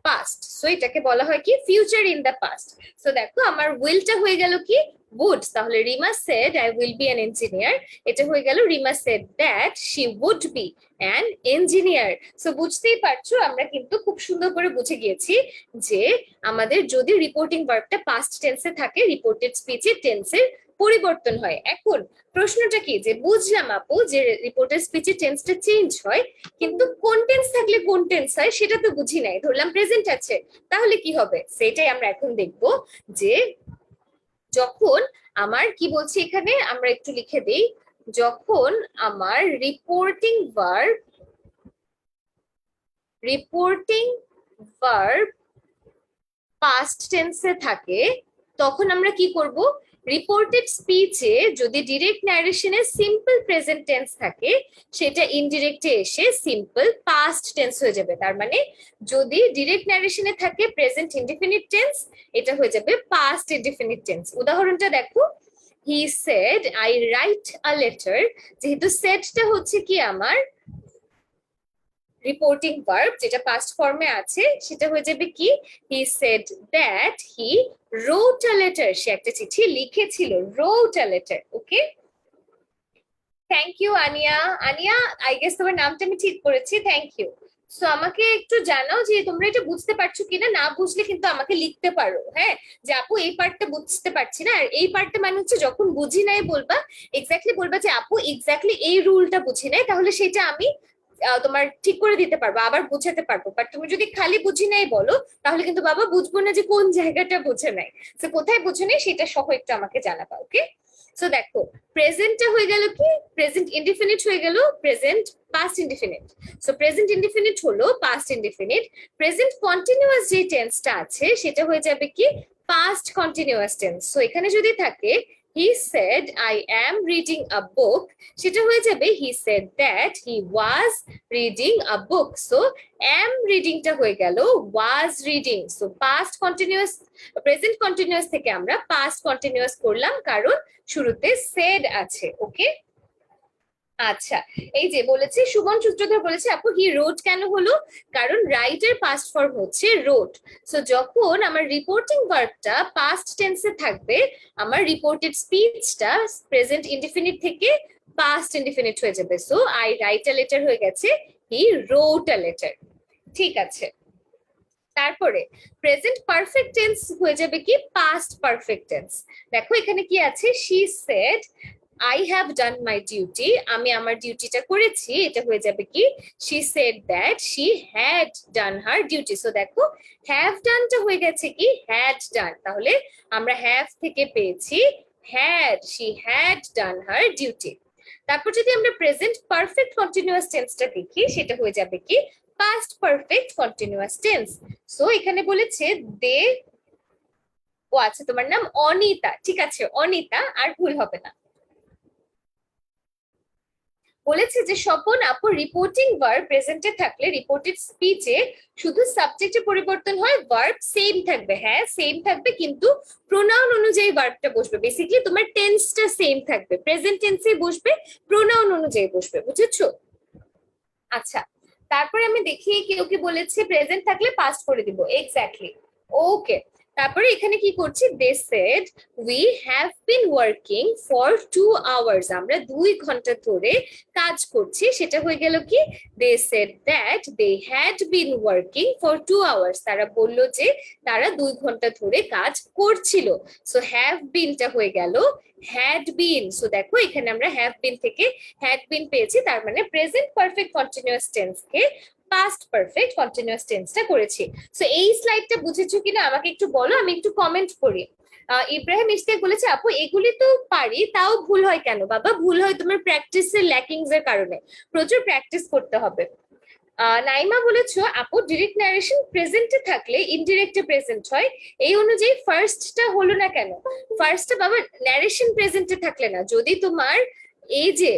A: past. So এটাকে বলা হয় কি, future in the past. So দেখো আমার উইলটা হয়ে গেল কি, would, তাহলে Rima said I will be an engineer, এটা হয়ে গেল Rima said that she would be an engineer. So বুঝতেই পারছো আমরা কিন্তু খুব সুন্দর করে বুঝে গিয়েছি যে আমাদের যদি রিপোর্টিং ভার্বটা পাস্ট টেন্সে থাকে, রিপোর্টেড স্পিচের টেন্সের পরিবর্তন হয়। এখন প্রশ্নটা কি, যে বুঝলাম আপু যে রিপোর্টেড স্পিচের টেন্সটা চেঞ্জ হয়, কিন্তু কোন টেন্স থাকলে কোন টেন্স হয় সেটা তো বুঝি নাই। ধরলাম প্রেজেন্ট আছে, তাহলে কি হবে সেটাই আমরা এখন দেখব। যে যখন আমার কি বলছি এখানে, আমরা একটু লিখে দিই, যখন আমার রিপোর্টিং ভার্ব পাস্ট টেন্সে থাকে, তখন আমরা কি করব, রিপোর্টেড স্পিচে যদি ডিরেক্ট ন্যারেশনে সিম্পল প্রেজেন্ট টেন্স থাকে, সেটা ইনডিরেক্টে এসে সিম্পল পাস্ট টেন্স হয়ে যাবে। তার মানে যদি ডিরেক্ট ন্যারেশনে থাকে প্রেজেন্ট ইনডিফিনিট টেন্স, এটা হয়ে যাবে পাস্ট ইনডিফিনিট টেন্স। উদাহরণটা দেখো, হি said I write a letter, যেহেতু সেডটা হচ্ছে কি আমার রিপোর্টিং ভার্ব যেটা পাস্ট ফর্মে আছে, সেটা হয়ে যাবে কি, he said that he wrote a letter, সে একটা চিঠি লিখেছিল, wrote a letter. Okay, thank you Ania. Ania, I guess তোমার নামটা আমি ঠিক করেছি, থ্যাংক ইউ। সো আমাকে একটু জানাও যে তোমরা এটা বুঝতে পারছো কিনা, না বুঝলে কিন্তু আমাকে লিখতে পারো, হ্যাঁ, যে আপু এই পার্টটা বুঝতে পারছি না। আর এই পার্টটা মানে হচ্ছে যখন বুঝি নাই বলবা, এক্স্যাক্টলি বলবা যে আপু এক্স্যাক্টলি এই রুলটা বুঝি নাই, তাহলে সেটা আমি তোমার ঠিক করে দিতে পারবো, আবার বুঝাতে পারবো। বাট তুমি যদি খালি বুঝি নাই বলো, তাহলে কিন্তু বাবা বুঝবো না যে কোন জায়গাটা বুঝে নাই। তো কোথায় বুঝে নাই সেটা সহ একটু আমাকে জানাবা। ওকে, সো দেখো প্রেজেন্টটা হয়ে গেল কি, প্রেজেন্ট ইনডিফিনিট হয়ে গেল present past indefinite. So present indefinite হলো পাস্ট ইনডিফিনিট। প্রেজেন্ট কন্টিনিউয়াস যে টেন্সটা আছে সেটা হয়ে যাবে কি, পাস্ট কন্টিনিউয়াস টেন্স। সো এখানে যদি থাকে he said I am reading a book, সেটা হয়ে যাবে he said that he was reading a book. So am রিডিংটা হয়ে গেল was reading. So past continuous, present continuous থেকে আমরা পাস্ট কন্টিনিউয়াস করলাম, কারণ শুরুতে সেড আছে। ওকে, আচ্ছা, এই যে বলেছে সুমন সূত্রধর বলেছে আপু হি রোট কেন হলো, কারণ রাইটের পাস্ট ফর্ম হচ্ছে রোট। সো যখন আমার রিপোর্টিং ভার্বটা পাস্ট টেন্সে থাকবে, আমার রিপোর্টেড স্পিচটা প্রেজেন্ট ইনডিফিনিট থেকে পাস্ট ইনডিফিনিট হয়ে যাবে। So I write a letter হয়ে গেছে হি রোট আ লেটার। ঠিক আছে, তারপরে প্রেজেন্ট পারফেক্ট টেন্স হয়ে যাবে কি, পাস্ট পারফেক্ট টেন্স। দেখো এখানে কি আছে, she said I have done my duty, আমি আমার ডিউটিটা করেছি, এটা হয়ে যাবে কি, she said that she had done her duty. So দেখো হ্যাভ ডানটা হয়ে গেছে কি, হ্যাড ডান, তাহলে আমরা হ্যাভ থেকে পেয়েছি had, she had done her duty. তারপর যদি আমরা প্রেজেন্ট পারফেক্ট কন্টিনিউয়াস টেন্সটা দেখি, সেটা হয়ে যাবে কি, past perfect continuous tense. So এখানে বলেছে দে ও আচ্ছা, তোমার নাম অনিতা, ঠিক আছে অনিতা, আর ভুল হবে না। বলেছে যে স্বপন আপু, রিপোর্টিং ভার্ব প্রেজেন্টে থাকলে রিপোর্টেড স্পিচে শুধু সাবজেক্টে পরিবর্তন হয়, ভার্ব সেম থাকবে। হ্যাঁ সেম থাকবে, কিন্তু প্রোনাউন অনুযায়ী ভার্বটা বসবে। বেসিক্যালি তোমার টেন্সটা সেম থাকবে, প্রেজেন্ট টেন্সে বসবে, প্রোনাউন অনুযায়ী বসবে, বুঝেছো? আচ্ছা, তারপরে আমি দেখি কেউ কি বলেছে প্রেজেন্ট থাকলে পাস্ট করে দিব, এক্স্যাক্টলি। ওকে, তারপরে এখানে কি করছি, they said we have been working for 2 hours, আমরা 2 ঘন্টা ধরে কাজ করছি, সেটা হয়ে গেল কি, they said that they had been working for 2 hours, তারা বললো যে তারা 2 ঘন্টা ধরে কাজ করছিল। সো হ্যাভ বিনটা হয়ে গেল হ্যাড বিন। সো দেখো এখানে আমরা হ্যাভ বিন থেকে হ্যাড বিন পেয়েছি, তার মানে প্রেজেন্ট পারফেক্ট কন্টিনিউয়াস টেন্স কে পাস্ট পারফেক্ট কন্টিনিউয়াস টেন্সটা করেছি। সো এই স্লাইডটা বুঝেছো কিনা আমাকে একটু বলো, আমি একটু কমেন্ট করি। ইব্রাহিম ইশতিয়াক বলেছে আপু এগুলি তো পারি, তাও ভুল হয় কেন? বাবা ভুল হয় তোমার প্র্যাকটিসের ল্যাকিংস এর কারণে, প্রচুর প্র্যাকটিস করতে হবে। নাইমা বলেছো আপু ডিরেক্ট ন্যারেশন প্রেজেন্টে থাকলে ইনডিরেক্টে প্রেজেন্ট হয়, এই অনুযায়ী ফার্স্টটা হলো না কেন? ফার্স্টটা বাবা ন্যারেশন প্রেজেন্টে থাকলে না, যদি তোমার এই যে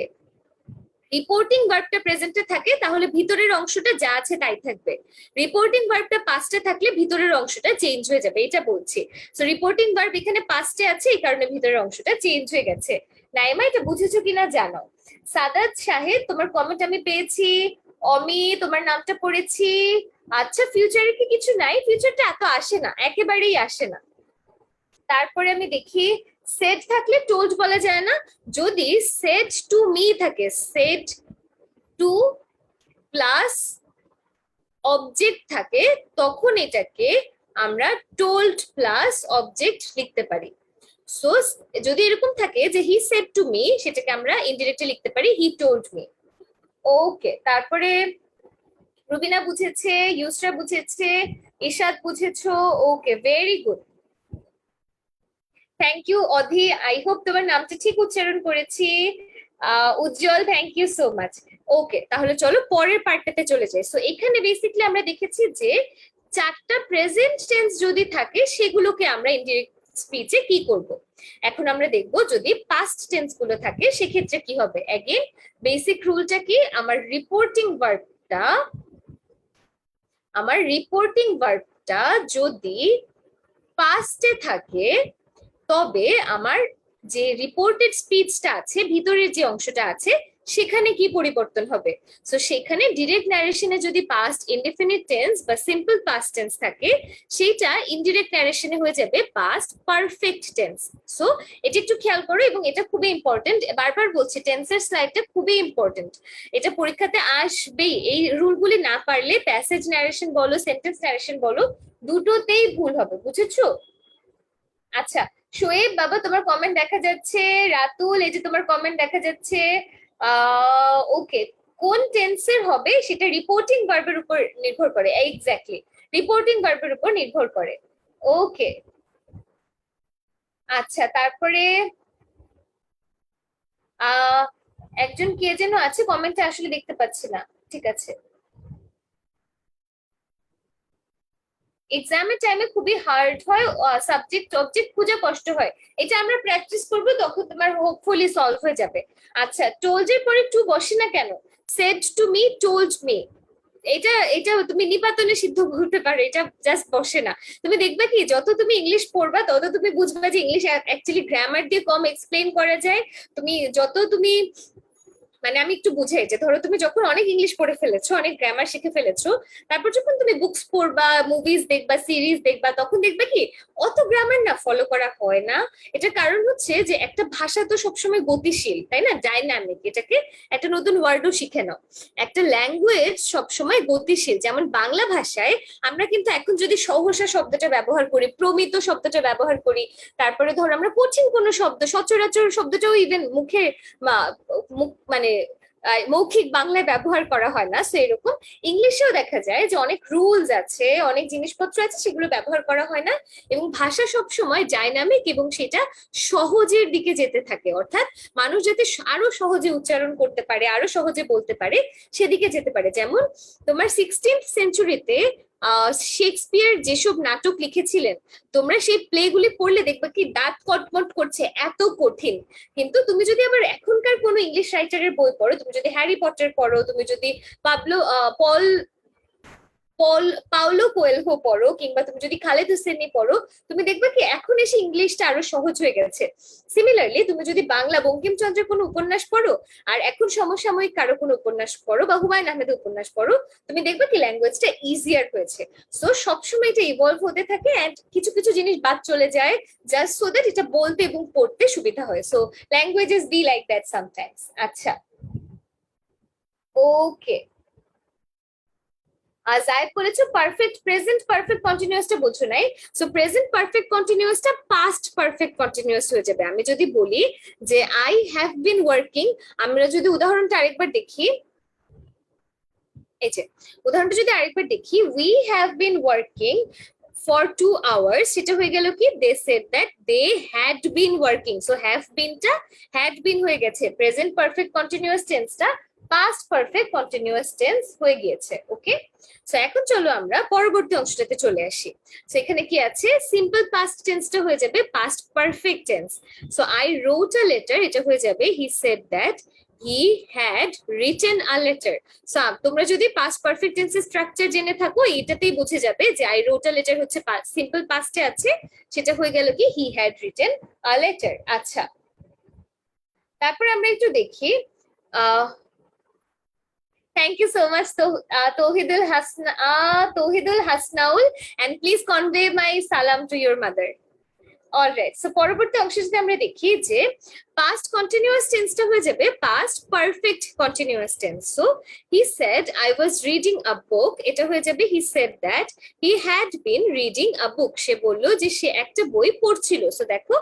A: রিপোর্টিং ভার্বটা প্রেজেন্টে থাকে তাহলে ভিতরের অংশটা যা আছে তাই থাকবে, রিপোর্টিং ভার্বটা পাস্টে থাকলে ভিতরের অংশটা চেঞ্জ হয়ে যাবে, এটা বলছি। সো রিপোর্টিং ভার্ব এখানে পাস্টে আছে, এই কারণে ভিতরের অংশটা চেঞ্জ হয়ে গেছে। নাইমা এটা বুঝেছো কিনা জানো। সাদাত শাহেদ তোমার কমেন্ট আমি পেয়েছি, অমি তোমার নামটা পড়েছি। আচ্ছা ফিউচারে কি কিছু নাই? ফিউচারটা এত আসে না, একেবারেই আসে না। তারপরে আমি দেখি সেড থাকলে টোল্ড বলা যায় না, যদি সেড টু মি থাকে, সেড টু প্লাস অবজেক্ট থাকে, তখন এটাকে আমরা টোল্ড প্লাস অবজেক্ট লিখতে পারি। সো যদি এরকম থাকে যে হি সেড টু মি, সেটাকে আমরা ইনডিরেক্টলি লিখতে পারি হি টোল্ড মি। ওকে, তারপরে রুবিনা বুঝেছে, ইউসরা বুঝেছে, ইশাদ বুঝেছো, okay very good, thank you Adhi, I hope তোমার নামটা ঠিক উচ্চারণ করেছি। Ujjwal thank you so much. Okay, তাহলে চলো পরের পার্টটাতে চলে যাই। সো এখানে বেসিক্যালি আমরা দেখেছি যে 4টা প্রেজেন্ট টেন্স যদি থাকে সেগুলোকে আমরা ইনডিরেক্ট স্পিচে কি করব। এখন আমরা দেখব যদি পাস্ট টেন্স গুলো থাকে সেক্ষেত্রে কি হবে। অ্যাগেন বেসিক রুলটা কি, আমার রিপোর্টিং ভার্বটা যদি পাস্টে থাকে তবে আমার যে রিপোর্টেড স্পিচটা আছে, ভিতরের যে অংশটা আছে, সেখানে কি পরিবর্তন হবে। সো সেখানে ডিরেক্ট ন্যারেশনে যদি পাস্ট ইনডেফিনিট টেন্স বা সিম্পল পাস্ট টেন্স থাকে, সেটা ইনডিরেক্ট ন্যারেশনে হয়ে যাবে পাস্ট পারফেক্ট টেন্স। সো এটা একটু খেয়াল করো, এবং এটা খুবই ইম্পর্টেন্ট, বারবার বলছি টেন্সের স্লাইডটা খুবই ইম্পর্টেন্ট, এটা পরীক্ষাতে আসবেই। এই রুলগুলি না পারলে প্যাসেজ ন্যারেশন বলো সেন্টেন্স ন্যারেশন বলো, দুটোতেই ভুল হবে, বুঝেছো? আচ্ছা শোয়েব বাবা তোমার কমেন্ট দেখা যাচ্ছে, রাতুল এই যে তোমার কমেন্ট দেখা যাচ্ছে। ওকে, কোন টেন্সের হবে সেটা রিপোর্টিং ভার্বের উপর নির্ভর করে, এক্স্যাক্টলি রিপোর্টিং ভার্বের উপর নির্ভর করে। ওকে, আচ্ছা তারপরে আহ একজন কে যেন আছে কমেন্টে, আসলে দেখতে পাচ্ছি না, ঠিক আছে। এক্সামের টাইমে খুবই হার্ড হয়, সাবজেক্ট অবজেক্ট খুঁজে কষ্ট হয়, এটা আমরা প্র্যাকটিস করবো, তখন তোমার হোপফুলি সলভ হয়ে যাবে। আচ্ছা টোল্ড এর পরে টু বসে না কেন? Shed to me, told me, এটা এটা তুমি নিপাতনে সিদ্ধ বলতে পারো, এটা জাস্ট বসে না। তুমি দেখবে কি যত তুমি ইংলিশ পড়বা তত তুমি বুঝবা যে ইংলিশ অ্যাকচুয়ালি গ্রামার দিয়ে কম এক্সপ্লেন করা যায়। তুমি যত তুমি মানে আমি একটু বুঝাই যে ধরো তুমি যখন অনেক ইংলিশ পড়ে ফেলেছো, অনেক গ্রামার শিখে ফেলেছো, তারপর যখন তুমি বুকস পড়বা, মুভিজ দেখবা, সিরিজ দেখবা, তখন দেখবে কি অত গ্রামার না ফলো করা হয় না। এটার কারণ হচ্ছে যে একটা ভাষা তো সবসময় গতিশীল, তাই না, ডাইনামিক, এটাকে একটা নতুন ওয়ার্ডও শিখে নাও। একটা ল্যাঙ্গুয়েজ সবসময় গতিশীল, যেমন বাংলা ভাষায় আমরা কিন্তু এখন যদি সহসা শব্দটা ব্যবহার করি, প্রমিত শব্দটা ব্যবহার করি, তারপরে ধরো আমরা কঠিন কোনো শব্দ, সচরাচর শব্দটাও ইভেন মুখে মানে মৌখিক বাংলায় ব্যবহার করা হয় না, সো এরকম ইংলিশেও দেখা যায় যে অনেক রুলস আছে, অনেক জিনিসপত্র আছে, সেগুলো ব্যবহার করা হয় না। এবং ভাষা সব সময় ডাইনামিক এবং সেটা সহজের দিকে যেতে থাকে, অর্থাৎ মানুষ যাতে আরো সহজে উচ্চারণ করতে পারে, আরো সহজে বলতে পারে, সেদিকে যেতে পারে। যেমন তোমার 16th সেঞ্চুরিতে শেক্সপিয়ার যেসব নাটক লিখেছিলেন, তোমরা সেই প্লেগুলি পড়লে দেখবে কি দাঁত কটমট করছে, এত কঠিন। কিন্তু তুমি যদি আবার এখনকার কোনো ইংলিশ রাইটারের বই পড়ো, তুমি যদি হ্যারি পটার পড়ো, তুমি যদি পাবলো পল পল পাওলো কোয়েলহো পড়ো, কিংবা তুমি যদি খালেদ হোসেনি পড়ো, তুমি দেখবে কি এখন এসে ইংলিশটা আরো সহজ হয়ে গেছে। সিমিলারলি তুমি যদি বাংলা বঙ্কিমচন্দ্রের কোনো উপন্যাস পড়ো, আর এখন সমসাময়িক কারো কোনো উপন্যাস পড়ো বা হুমায়ুন আহমেদের উপন্যাস পড়ো, তুমি দেখবে কি ল্যাঙ্গুয়েজটা ইজিয়ার হয়েছে। সো সবসময় এটা ইভলভ হতে থাকে, এন্ড কিছু কিছু জিনিস বাদ চলে যায়, জাস্ট সো দ্যাট এটা বলতে এবং পড়তে সুবিধা হয়। So languages be like that sometimes. আচ্ছা, ওকে। জায়েদ বলেছো পারফেক্ট প্রেজেন্ট পারফেক্ট কন্টিনিউয়াসটা বোঝো নাই। সো প্রেজেন্ট পারফেক্ট কন্টিনিউয়াসটা পাস্ট পারফেক্ট কন্টিনিউয়াস হয়ে যাবে। আমি যদি বলি যে আই হ্যাভ বিন ওয়ার্কিং, আমরা যদি উদাহরণটা আরেকবার দেখি, এই যে উদাহরণটা যদি আরেকবার দেখি, we have been working for 2 hours, সেটা হয়ে গেল কি they said that they had been working. So have বিনটা হ্যাড বিন হয়ে গেছে, প্রেজেন্ট পারফেক্ট কন্টিনিউয়াস টেন্সটা পাস্ট পারফেক্ট কন্টিনিউয়াস টেন্স হয়ে গিয়েছে। ওকে, সো এখন চলো আমরা পরবর্তী অংশটাতে চলে আসি। সো এখানে কি আছে, সিম্পল পাস্ট টেন্সটা হয়ে যাবে past perfect tense. So I রোট a letter, এটা হয়ে যাবে he said that he had written a letter. So তোমরা যদি পাস্ট পারফেক্ট টেন্সের স্ট্রাকচার জেনে থাকো, এটাতেই বুঝে যাবে যে আই রোট আ লেটার হচ্ছে সিম্পল পাস্টে আছে, সেটা হয়ে গেল কি he had written a letter. আচ্ছা, তারপর আমরা একটু দেখি, আহ thank you so much, Tohidul Hasnaul, and please convey my salam to your mother. Alright, so পরবর্তী অংশে যদি আমরা দেখি যে পাস্ট কন্টিনিউয়াস টেন্সটা হয়ে যাবে past perfect continuous tense. So he said I was reading a book, এটা হয়ে যাবে he said that he had been reading a book, সে বললো যে সে একটা বই পড়ছিল। সো দেখো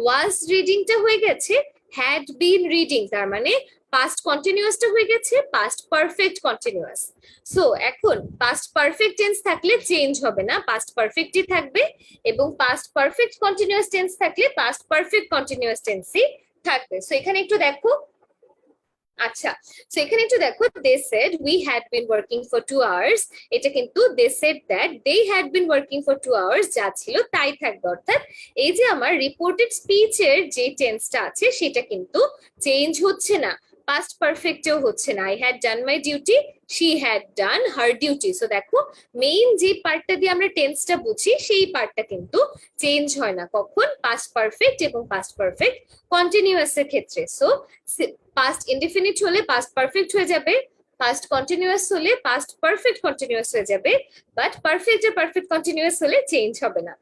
A: ওয়াজ রিডিংটা হয়ে গেছে হ্যাড বিন রিডিং, তার মানে পাস্ট কন্টিনিউয়াসটা হয়ে গেছে পাস্ট পারফেক্ট কন্টিনিউয়াস। সো এখন পাস্ট পারফেক্ট টেন্স থাকলে চেঞ্জ হবে না, পাস্ট পারফেক্টই থাকবে, এবং পাস্ট পারফেক্ট কন্টিনিউয়াস টেন্স থাকলে পাস্ট পারফেক্ট কন্টিনিউয়াস টেন্সই থাকবে। সো এখানে একটু দেখো, আচ্ছা, সো এখানে একটু দেখো, they said we had been working for 2 hours, এটা কিন্তু they said that they had been working for 2 hours যা ছিল তাই থাকবে। অর্থাৎ এই যে আমার রিপোর্টেড স্পিচের যে টেন্সটা আছে সেটা কিন্তু চেঞ্জ হচ্ছে না, পাস্ট পারফেক্টেও হচ্ছে না। I had done my duty, she had done her duty. So দেখো মেইন যে পার্টটা দিয়ে আমরা টেন্সটা বুঝি সেই পার্টটা কিন্তু চেঞ্জ হয় না কখন, পাস্ট পারফেক্ট এবং পাস্ট পারফেক্ট কন্টিনিউয়াস এর ক্ষেত্রে। সো পাস্ট ইনডিফিনিট হলে পাস্ট পারফেক্ট হয়ে যাবে, পাস্ট কন্টিনিউয়াস হলে পাস্ট পারফেক্ট কন্টিনিউয়াস হয়ে যাবে, বাট পারফেক্ট আর পারফেক্ট কন্টিনিউয়াস হলে চেঞ্জ হবে না।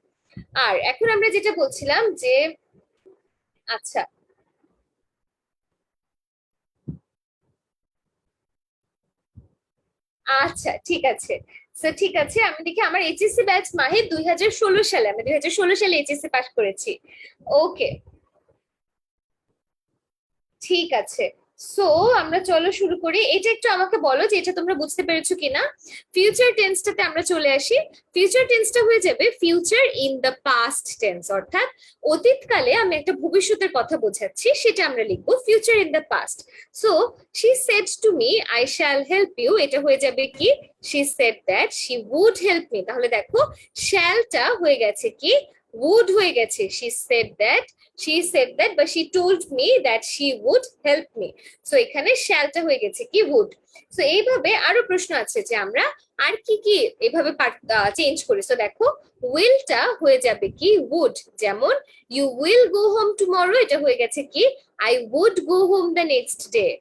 A: আর এখন আমরা যেটা বলছিলাম যে, আচ্ছা আচ্ছা ঠিক আছে, সো ঠিক আছে, আমি দেখি আমার এইচএসসি ব্যাচ মাহে 2016 সালে, আমি 2016 সালে এইচএসসি পাস করেছি। ওকে, ঠিক আছে। সো আমরা চলো শুরু করি। এটা একটু আমাকে বলো যে এটা তোমরা বুঝতে পেরেছো কিনা। ফিউচার টেন্সটাতে আমরা চলে আসি। ফিউচার টেন্সটা হয়ে যাবে future in the past tense, অর্থাৎ অতীতকালে আমি একটা ভবিষ্যতের কথা বোঝাচ্ছি, সেটা আমরা লিখবো future in the past. So she said to me I shall help you, এটা হয়ে যাবে কি she said that she would help me. তাহলে দেখো শ্যালটা হয়ে গেছে কি would হয়ে গেছে, she said that but she told me that she would help me। So এখানে শ্যালটা হয়ে গেছে কি would। সো এইভাবে আরো প্রশ্ন আছে যে আমরা আর কি কি এইভাবে চেঞ্জ করি। সো দেখো উইলটা হয়ে যাবে কি would, যেমন you will go home tomorrow, এটা হয়ে গেছে কি I would go home the next day।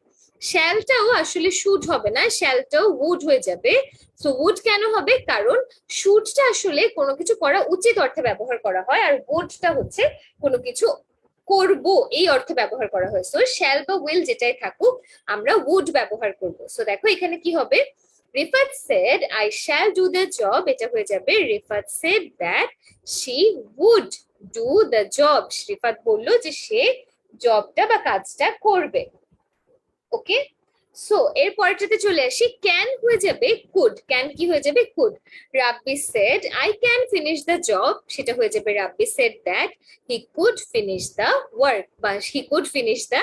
A: শ্যালটাও আসলে শুড হবে না, শ্যালটাও would হয়ে যাবে। সো would কেন হবে, কারণ শুডটা আসলে কোনো কিছু করা উচিত অর্থে ব্যবহার করা হয়, আর would-টা হচ্ছে কোনো কিছু করব এই অর্থে ব্যবহার করা হয়। সো শ্যাল বা উইল যেটাই থাকুক আমরা would ব্যবহার করব। সো দেখো এখানে কি হবে, Rifat said I shall do the job, এটা হয়ে যাবে Rifat said that she would do the job. Rifat বললো যে সে জবটা বা কাজটা করবে। ওকে, সো এর পরেরটাতে চলে আসি, ক্যান হয়ে যাবে কুড, ক্যান কি হয়ে যাবে could. Rabbi said I can finish the job, সেটা হয়ে যাবে Rabbi said that he could finish the work বা he could finish the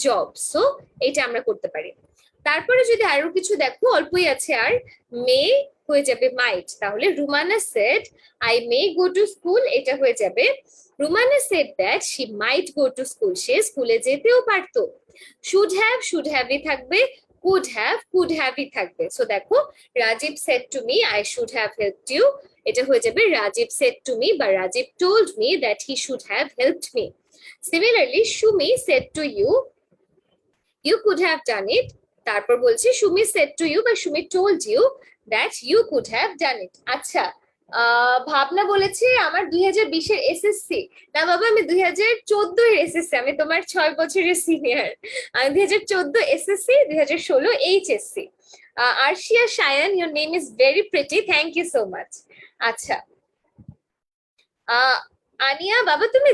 A: job. So এটা আমরা করতে পারি। তারপরে যদি আরো কিছু দেখো, অল্পই আছে আর, মে হয়ে যাবে মাইট, তাহলে Rumana said I may go to school, এটা হয়ে যাবে Rumana said that she might go to school, সে স্কুলে যেতেও পারতো। শুড হ্যাভই থাকবে, কুড হ্যাভই থাকবে। সো দেখো, Rajib said to me I should have helped you, এটা হয়ে যাবে রাজীব সেড টু মি বা Rajib told me that he should have helped me. Similarly Sumi said to you you could have done it, তারপর বলছি Sumi said to you বা Sumi told you that you could have done it. আচ্ছা, ভাবনা বলেছে আমার 2020-এর SSC. না বাবা, আমি 2014-এর এসএসসি, আমি তোমার 6 বছরের সিনিয়র। আমি 2014 SSC, 2016 HSC. Arshia Shayan, your name is very pretty, thank you so much. আচ্ছা, আহ আনিয়া বাবা, তুমি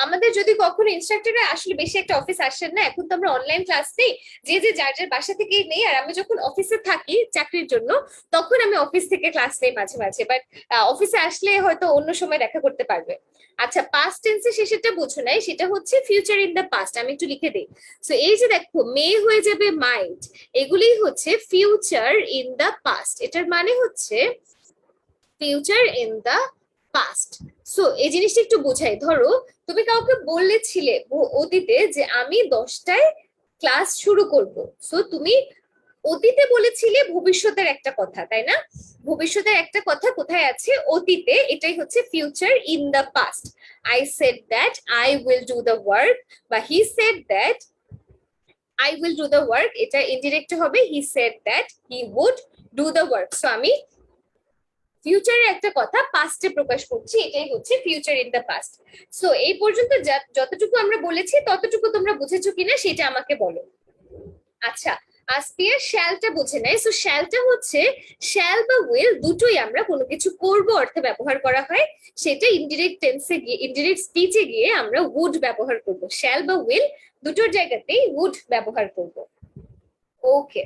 A: আমাদের যদি কখনো ইনস্ট্রাক্টররা আসলে বেশি একটা অফিস আসেন না, এখন তো আমরা অনলাইন ক্লাস নেই, যে যে যার যার বাসা থেকেই নেই, আর আমি যখন অফিসে থাকি চাকরির জন্য তখন আমি অফিস থেকে ক্লাস নেই মাঝে মাঝে, বাট অফিসে আসলে হয়তো অন্য সময় দেখা করতে পারবে। আচ্ছা, পাস্ট টেন্সে শেষেরটা বুঝো নাই, সেটা হচ্ছে ফিউচার ইন দ্য পাস্ট, আমি একটু লিখে দিই। সো এই যে দেখো, মে হয়ে যাবে মাইট, এগুলি হচ্ছে ফিউচার ইন দ্য পাস্ট, এটার মানে হচ্ছে future in the past. So এই জিনিসটা একটু বোঝাই, ধরো তুমি কাউকে বলেছিলে অতীতে যে আমি 10টায় ক্লাস শুরু করব, সো তুমি অতীতে বলেছিলে ভবিষ্যতের একটা কথা, তাই না? ভবিষ্যতের একটা কথা কোথায় আছে? অতীতে, এটাই হচ্ছে future in the past. I said that I will do the work, বা he said that I will do the work, এটা ইনডিরেক্ট হবে he said that he would do the work. So আমি ফিউচারের একটা কথা পাস্টে প্রকাশ করছি, এটাই হচ্ছে future in the past. So এই পর্যন্ত যতটুকু আমরা বলেছি ততটুকু তোমরা বুঝেছো কিনা সেটা আমাকে বলো। আচ্ছা, আসপিয়া শ্যালটা বুঝে নাই। সো শ্যালটা হচ্ছে, শ্যাল বা উইল দুটোই আমরা কোনো কিছু করব অর্থে ব্যবহার করা হয়, সেটা ইনডিরেক্ট টেন্সে গিয়ে, ইনডিরেক্ট স্পিচে গিয়ে আমরা উড ব্যবহার করব, শ্যাল বা উইল দুটোর জায়গাতেই উড ব্যবহার করব। ওকে,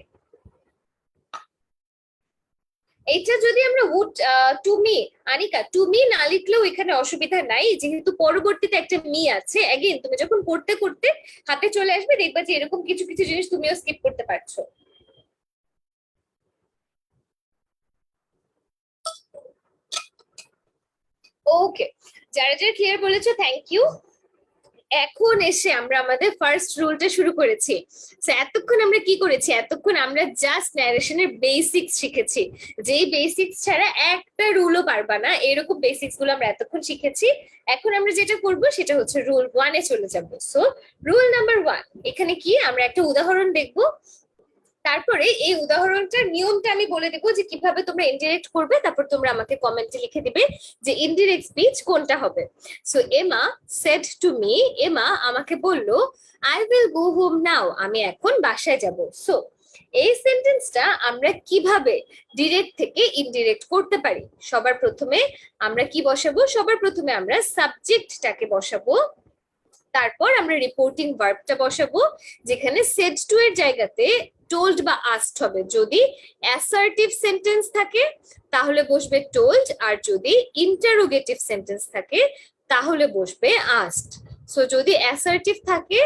A: এটা যদি আমরা would to me, Anika to me না লিখলেও এখানে অসুবিধা নাই, যেহেতু পরবর্তীতে একটা মি আছে। এগেইন তুমি যখন করতে করতে হাতে চলে আসবে, দেখবা যে এরকম কিছু কিছু জিনিস তুমিও স্কিপ করতে পারছো। ওকে, যারা যারা ক্লিয়ার বলেছো থ্যাংক ইউ। এখন এসে আমরা আমাদের ফার্স্ট রুলটা শুরু করেছি। এতক্ষণ আমরা কি করেছি? এতক্ষণ আমরা জাস্ট ন্যারেশনের বেসিক্স শিখেছি, যেই বেসিক্স ছাড়া একটা রুলও পারবা না, এরকম বেসিক্স গুলো আমরা এতক্ষণ শিখেছি। এখন আমরা যেটা করব সেটা হচ্ছে রুল 1-এ চলে যাব। সো রুল নাম্বার 1, এখানে কি আমরা একটা উদাহরণ দেখব, তারপরে এই উদাহরণটার নিয়মটা আমি বলে দেবো যে কিভাবে তোমরা ইনডিরেক্ট করবে, তারপর তোমরা আমাকে কমেন্টে লিখে দিবে যে ইনডিরেক্ট স্পিচ কোনটা হবে। So Emma said to me, Emma আমাকে বলল I will go home now, আমি এখন বাসায় যাব। সো এই সেন্টেন্সটা আমরা কিভাবে ডিরেক্ট থেকে ইনডিরেক্ট করতে পারি? সবার প্রথমে আমরা কি বসাবো? সবার প্রথমে আমরা সাবজেক্টটাকে বসাবো, তারপর আমরা রিপোর্টিং ভার্বটা বসাবো, যেখানে সেড টু এর জায়গাতে টোল্ড বা আস্কড হবে। যদি অ্যাসার্টিভ সেন্টেন্স থাকে তাহলে বসবে টোল্ড, আর যদি ইন্টারোগেটিভ সেন্টেন্স থাকে তাহলে বসবে আস্কড। সো যদি অ্যাসার্টিভ থাকে,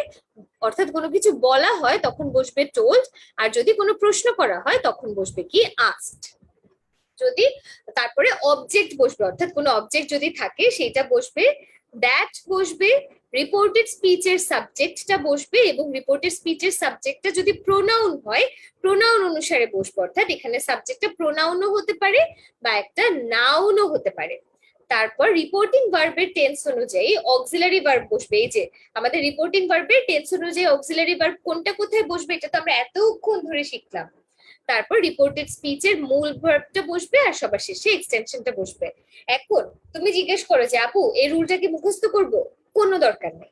A: অর্থাৎ কোনো কিছু বলা হয়, তখন বসবে টোল্ড, আর যদি কোনো প্রশ্ন করা হয় তখন বসবে কি আস্কড। যদি তারপরে অবজেক্ট বসবে, অর্থাৎ কোনো অবজেক্ট যদি থাকে সেটা বসবে, দ্যাট বসবে, রিপোর্টেড স্পিচের সাবজেক্টটা বসবে, এবং রিপোর্টেড স্পিচের সাবজেক্টটা যদি প্রোনাউন হয় প্রোনাউন অনুসারে বসবে, অর্থাৎ এখানে সাবজেক্টটা প্রোনাউনও হতে পারে বা একটা নাউনও হতে পারে। তারপর রিপোর্টিং ভার্বের টেন্স অনুযায়ী অক্সিলারি ভার্ব বসবে। এই যে আমাদের রিপোর্টিং ভার্বের টেন্স অনুযায়ী অক্সিলারি ভার্ব কোনটা কোথায় বসবে, এটা তো আমরা এতক্ষণ ধরে শিখলাম। তারপর রিপোর্টেড স্পিচের মূল ভার্বটা বসবে, আর সবার শেষে এক্সটেনশনটা বসবে। এখন তুমি জিজ্ঞেস করো যে আপু এই রুলটা কি মুখস্থ করব? কোনো দরকার নেই,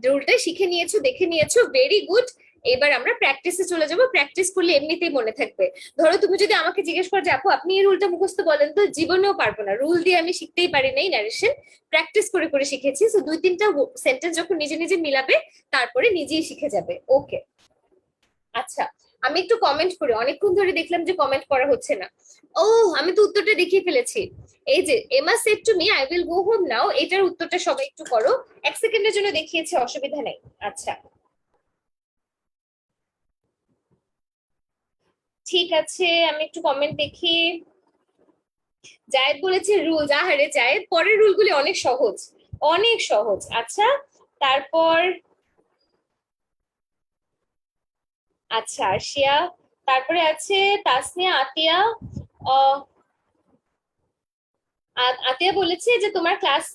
A: রুলটা শিখে নিয়েছো, দেখে নিয়েছো, ভেরি গুড। এবার আমরা প্র্যাকটিসে চলে যাব, প্র্যাকটিস করলে এমনিতেই মনে থাকবে। ধরো তুমি যদি আমাকে জিজ্ঞেস করো যে আপু আপনি এই রুলটা মুখস্থ বলেন, তো জীবনেও পারবো না, রুল দিয়ে আমি শিখতেই পারি নাই, ন্যারেশন প্র্যাকটিস করে করে শিখেছি। সো 2-3টা সেন্টেন্স যখন নিজে নিজে মিলাবে তারপরে নিজেই শিখে যাবে। ওকে, আচ্ছা, আমি একটু কমেন্ট করি, অনেকক্ষণ ধরে দেখলাম যে কমেন্ট করা হচ্ছে না। ও, আমি তো উত্তরটা দেখিয়ে ফেলেছি। এই যে Emma said to me I will go home now, এটার উত্তরটা সবাই একটু করো। 1 সেকেন্ডের জন্য দেখিয়েছি, অসুবিধা নেই। আচ্ছা, ঠিক আছে, আমি একটু কমেন্ট দেখি। জায়েদ বলেছে রুলস। আহারে জায়েদ, পরের রুলগুলি অনেক সহজ, অনেক সহজ। আচ্ছা, তারপর আচ্ছা আরশিয়া, তারপরে আছে তাসনিয়া, আতিয়া। আতিয়া বলেছে যে তোমার ক্লাস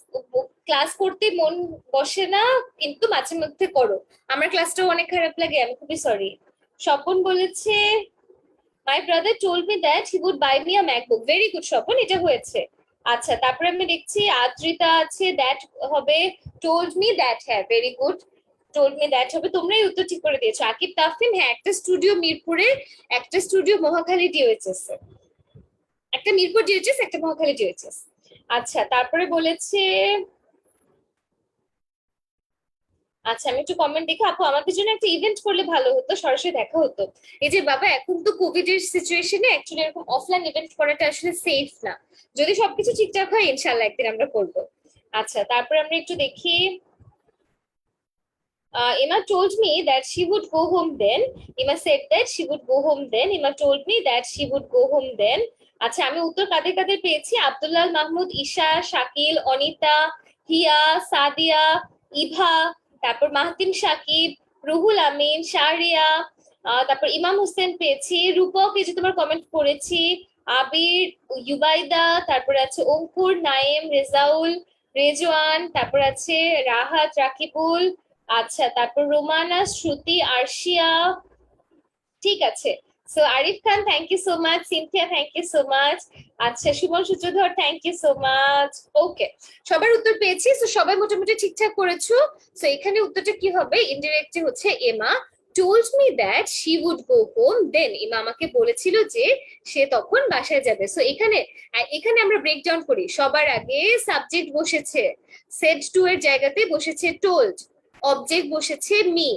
A: ক্লাস করতে মন বসে না, কিন্তু মাঝে মধ্যে করো। আমার ক্লাসটাও অনেক খারাপ লাগে, আমি খুবই সরি। স্বপন বলেছে my brother told me that he would buy me a MacBook. Very good Swapan, এটা হয়েছে। আচ্ছা, তারপরে আমি দেখছি আদ্রিতা আছে দ্যাট হবে, টোল্ড মি দ্যাট, হ্যাঁ very good, told me that হবে। তোমরাই উত্তর ঠিক করে দিয়েছো। আকিব তাফিন, হ্যাঁ একটা স্টুডিও মিরপুরে, একটা স্টুডিও মহাখালী ডিওএইচএস এ, একটা মিরপুর ডিওএইচএস, একটা মহাখালী ডিওএইচএস। আচ্ছা, তারপরে বলেছে, আচ্ছা আমি একটু কমেন্ট দেখি। আপু আমাদের জন্য একটা ইভেন্ট করলে ভালো হতো, সরাসরি দেখা হতো। এই যে বাবা, এখন তো কোভিড এর সিচুয়েশনে অ্যাকচুয়ালি এরকম অফলাইন ইভেন্ট করাটা আসলে সেফ না। যদি সবকিছু ঠিকঠাক হয় ইনশাল্লাহ একদিন আমরা করবো। আচ্ছা, তারপরে আমরা একটু দেখি। Emma told me that she would go home then. Emma said that she would go home then. Emma told me that she would go home then. আচ্ছা, আমি উত্তর কাদের কাদের পেয়েছি? আব্দুল্লাহ মাহমুদ, ঈশা, শাকিল, অনিতা, হিয়া, সাদিয়া, ইভা, তারপর মাহতিম সাকিব, রুহুল আমিন, শাহরিয়া, তারপর ইমাম হোসেন পেয়েছি, রূপক, এই যে তোমার কমেন্ট পড়েছি, আবির, ইউবাইদা, তারপরে আছে অঙ্কুর, নাইম, রেজাউল, রেজওয়ান, তারপর আছে রাহাত, রাকিবুল, আচ্ছা, তারপর রোমানা, শ্রুতি, আরশিয়া। ঠিক আছে। So Arif Khan, thank you so much. Sinthia, thank you so much. আচ্ছা, Suman Sutradhar, thank you so much. Okay, সবার উত্তর পেয়েছি। সো সবাই মোটামুটি ঠিকঠাক করেছো। সো এখানে উত্তরটা কি হবে? ইনডিরেক্টলি হচ্ছে এমা told me that she would go home then. ইমা আমাকে বলেছিল যে সে তখন বাসায় যাবে। সো এখানে এখানে আমরা ব্রেকডাউন করি। সবার আগে সাবজেক্ট বসেছে, সেড টু এর জায়গাতে বসেছে টোল্ড, অবজেক্ট বসেছে মি,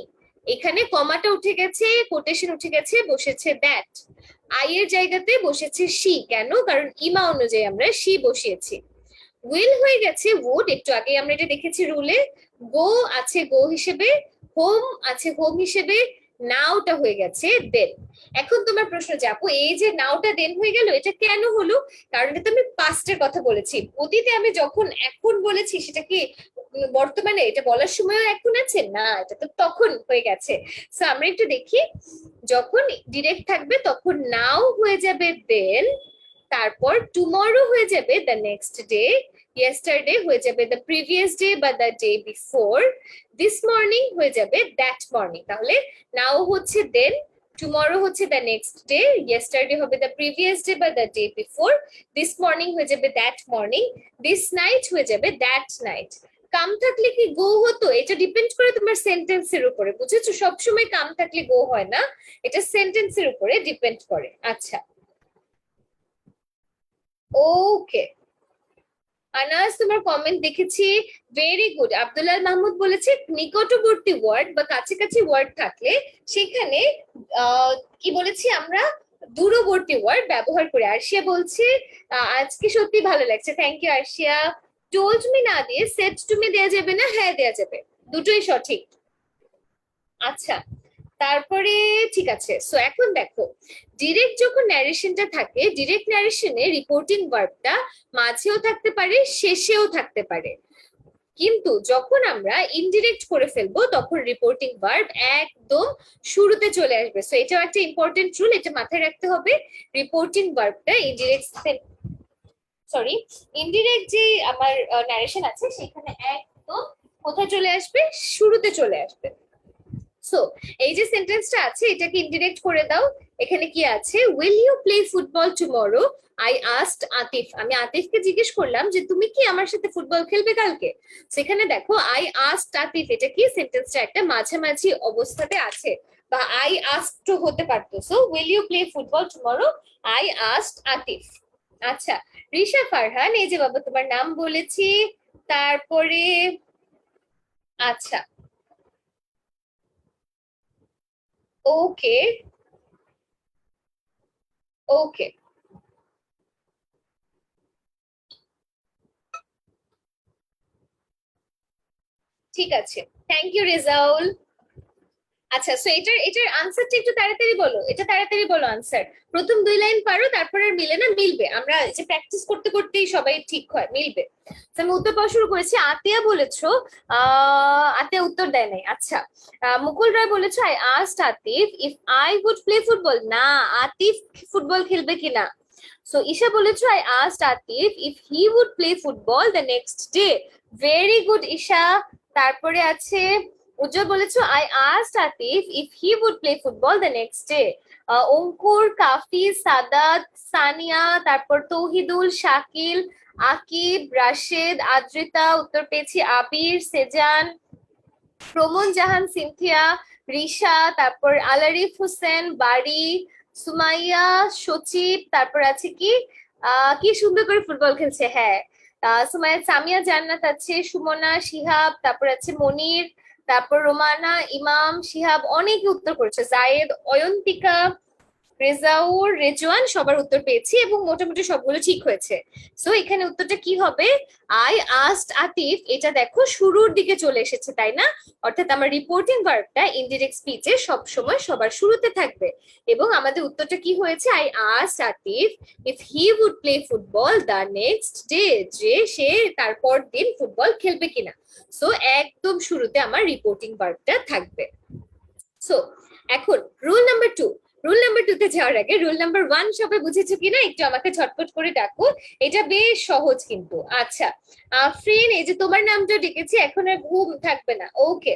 A: এখানে কমাটা উঠে গেছে, কোটেশন উঠে গেছে, বসেছে দ্যাট। আই এর জায়গাতে বসেছে শি, কেন? কারণ ইমা অনুযায়ী আমরা শি বসিয়েছি। উইল হয়ে গেছে উড, একটু আগে আমরা এটা দেখেছি রুলে। গো আছে গো হিসেবে, হোম আছে হোম হিসেবে, নাওটা হয়ে গেছে দেন। এখন তোমার প্রশ্ন যে আপু এই যে নাওটা দেন হয়ে গেল, এটা কেন হলো? কারণ এটা আমি পাস্টের কথা বলেছি। অতীতে আমি যখন এখন বলেছি, সেটা কি বর্তমানে এটা বলার সময়ও এখন আছে না, এটা তো তখন হয়ে গেছে। সো আমরা একটু দেখি, যখন ডিরেক্ট থাকবে তখন নাও হয়ে যাবে দেন, তারপর টুমরো হয়ে যাবে দ্য নেক্সট ডে, ইয়েস্টারডে হয়ে যাবে দ্য প্রিভিয়াস ডে বা the day before, this morning হয়ে যাবে দ্যাট মর্নিং। তাহলে নাও হচ্ছে দেন, টুমরো হচ্ছে দ্য নেক্সট ডে, ইয়েস্টারডে হবে দ্য প্রিভিয়াস ডে বা the day before, this morning হয়ে যাবে দ্যাট মর্নিং, দিস নাইট হয়ে যাবে দ্যাট নাইট। কাম থাকলে কি গো হতো? এটা ডিপেন্ড করে তোমার সেন্টেন্সের উপরে, বুঝেছো? সবসময় কাম থাকলে গো হয় না, এটা সেন্টেন্সের উপরে ডিপেন্ড করে। আচ্ছা, ওকে। আনাস, তোমার কমেন্ট দেখেছি, ভেরি গুড। আব্দুল্লাহ মাহমুদ বলেছে নিকটবর্তী ওয়ার্ড বা কাছাকাছি ওয়ার্ড থাকলে সেখানে কি বলেছি আমরা? দূরবর্তী ওয়ার্ড ব্যবহার করে। আরশিয়া বলছে আজকে সত্যি ভালো লাগছে, thank you Arshia. Told me না দিয়ে সেড টু মি দেয়া যাবে না? হ্যাঁ দেয়া যাবে, দুটোই সঠিক। আচ্ছা, তারপরে ঠিক আছে। সো এখন দেখো, ডিরেক্ট যখন ন্যারেশনটা থাকে, ডিরেক্ট ন্যারেশনে রিপোর্টিং ভার্বটা মাঝেও থাকতে পারে, শেষেও থাকতে পারে। কিন্তু যখন আমরা ইনডিরেক্ট করে ফেলবো, তখন রিপোর্টিং ভার্ব একদম শুরুতে চলে আসবে। সো এটাও একটা ইম্পর্টেন্ট রুল, এটা মাথায় রাখতে হবে। রিপোর্টিং ভার্বটা ইনডিরেক্ট, সরি, ইনডিরেক্ট যে আমার ন্যারেশন আছে সেখানে একদম কোথায় চলে আসবে? শুরুতে চলে আসবে। সো এই যে সেন্টেন্সটা আছে এটাকে ইনডিরেক্ট করে দাও। এখানে কি আছে? Will you play football tomorrow? I asked Atif. আমি আতিফকে জিজ্ঞেস করলাম যে তুমি কি আমার সাথে ফুটবল খেলবে কালকে? সেখানে দেখো আই আস্কড আতিফ, এটা কি? সেন্টেন্সটা একটা মাঝামাঝি অবস্থাতে আছে, বা আই আস্কড হতে পারতো। So will you play football tomorrow? I asked Atif. আচ্ছা, রিশা ফারহান, এই যে বাবা তোমার নাম বলেছি। তারপরে আচ্ছা, ওকে, ওকে, ঠিক আছে। Thank you Rezaul. আচ্ছা, সো এটার এটার আনসারটা একটু তাড়াতাড়ি বলো, এটা তাড়াতাড়ি বলো আনসার। প্রথম দুই লাইন পারো, তারপর আর মিলে না, মিলবে, আমরা যে প্র্যাকটিস করতে করতেই সবাই ঠিক হয়, মিলবে। তো আমি উত্তর পাওয়া শুরু করেছি। আতিয়া বলেছো, আতিয়া উত্তর দেয় নাই। আচ্ছা, মুকুল রায় বলেছো I asked Atif if I would play football. না, আতিফ ফুটবল খেলবে কিনা। সো ঈশা বলেছো I asked Atif if he would play football the next day. Very good Isha. তারপরে আছে উজ্জ্বল বলেছো I asked Atif if he would play football the next day. Ankur, Kafi, Sadat, Sania, তারপর তৌহিদুল, শাকিল, আকিব, রাশেদ, আদ্রিতা, উত্তর পেয়েছি আবির, সেজান, প্রমন জাহান, সিনথিয়া, রিশা, তারপর আলারিফ হোসেন, বাড়ি, সুমাইয়া, সচিব, তারপর আছে কি কি সুন্দর করে ফুটবল খেলছে, হ্যাঁ, সুমাইয়া, সামিয়া জান্নাত আছে, সুমনা, শিহাব, তারপর আছে মনির, তারপর রোমানা, ইমাম, শিহাব, অনেকে উত্তর করেছে, জায়েদ, অয়ন্তিকা, রেজাউর, রেজওয়ান, সবার উত্তর পেয়েছি এবং মোটামুটি সবগুলো ঠিক হয়েছে। সো এখানে উত্তরটা কি হবে? আই আস্কড আতিফ, এটা দেখো শুরুর দিকে চলে এসেছে, তাই না? অর্থাৎ আমার রিপোর্টিং ভার্বটা ইনডিরেক্ট স্পিচে সব সময় সবার শুরুতে থাকবে। এবং আমাদের উত্তরটা কি হয়েছে? I asked Atif if he would play football the next day, যে সে তারপর দিন ফুটবল খেলবে কিনা। সো একদম শুরুতে আমার রিপোর্টিং ভার্বটা থাকবে। সো এখন রুল নাম্বার 2। রুল নাম্বার 2 তে যাওয়ার আগে রুল নাম্বার 1 সবাই বুঝেছো কিনা একটু আমাকে ঝটপট করে ডাকো। এটা বেশ সহজ কিন্তু। আচ্ছা, আফরিন, এই যে তোমার নামটা ডেকেছি, এখন আর ঘুম থাকবে না, ওকে?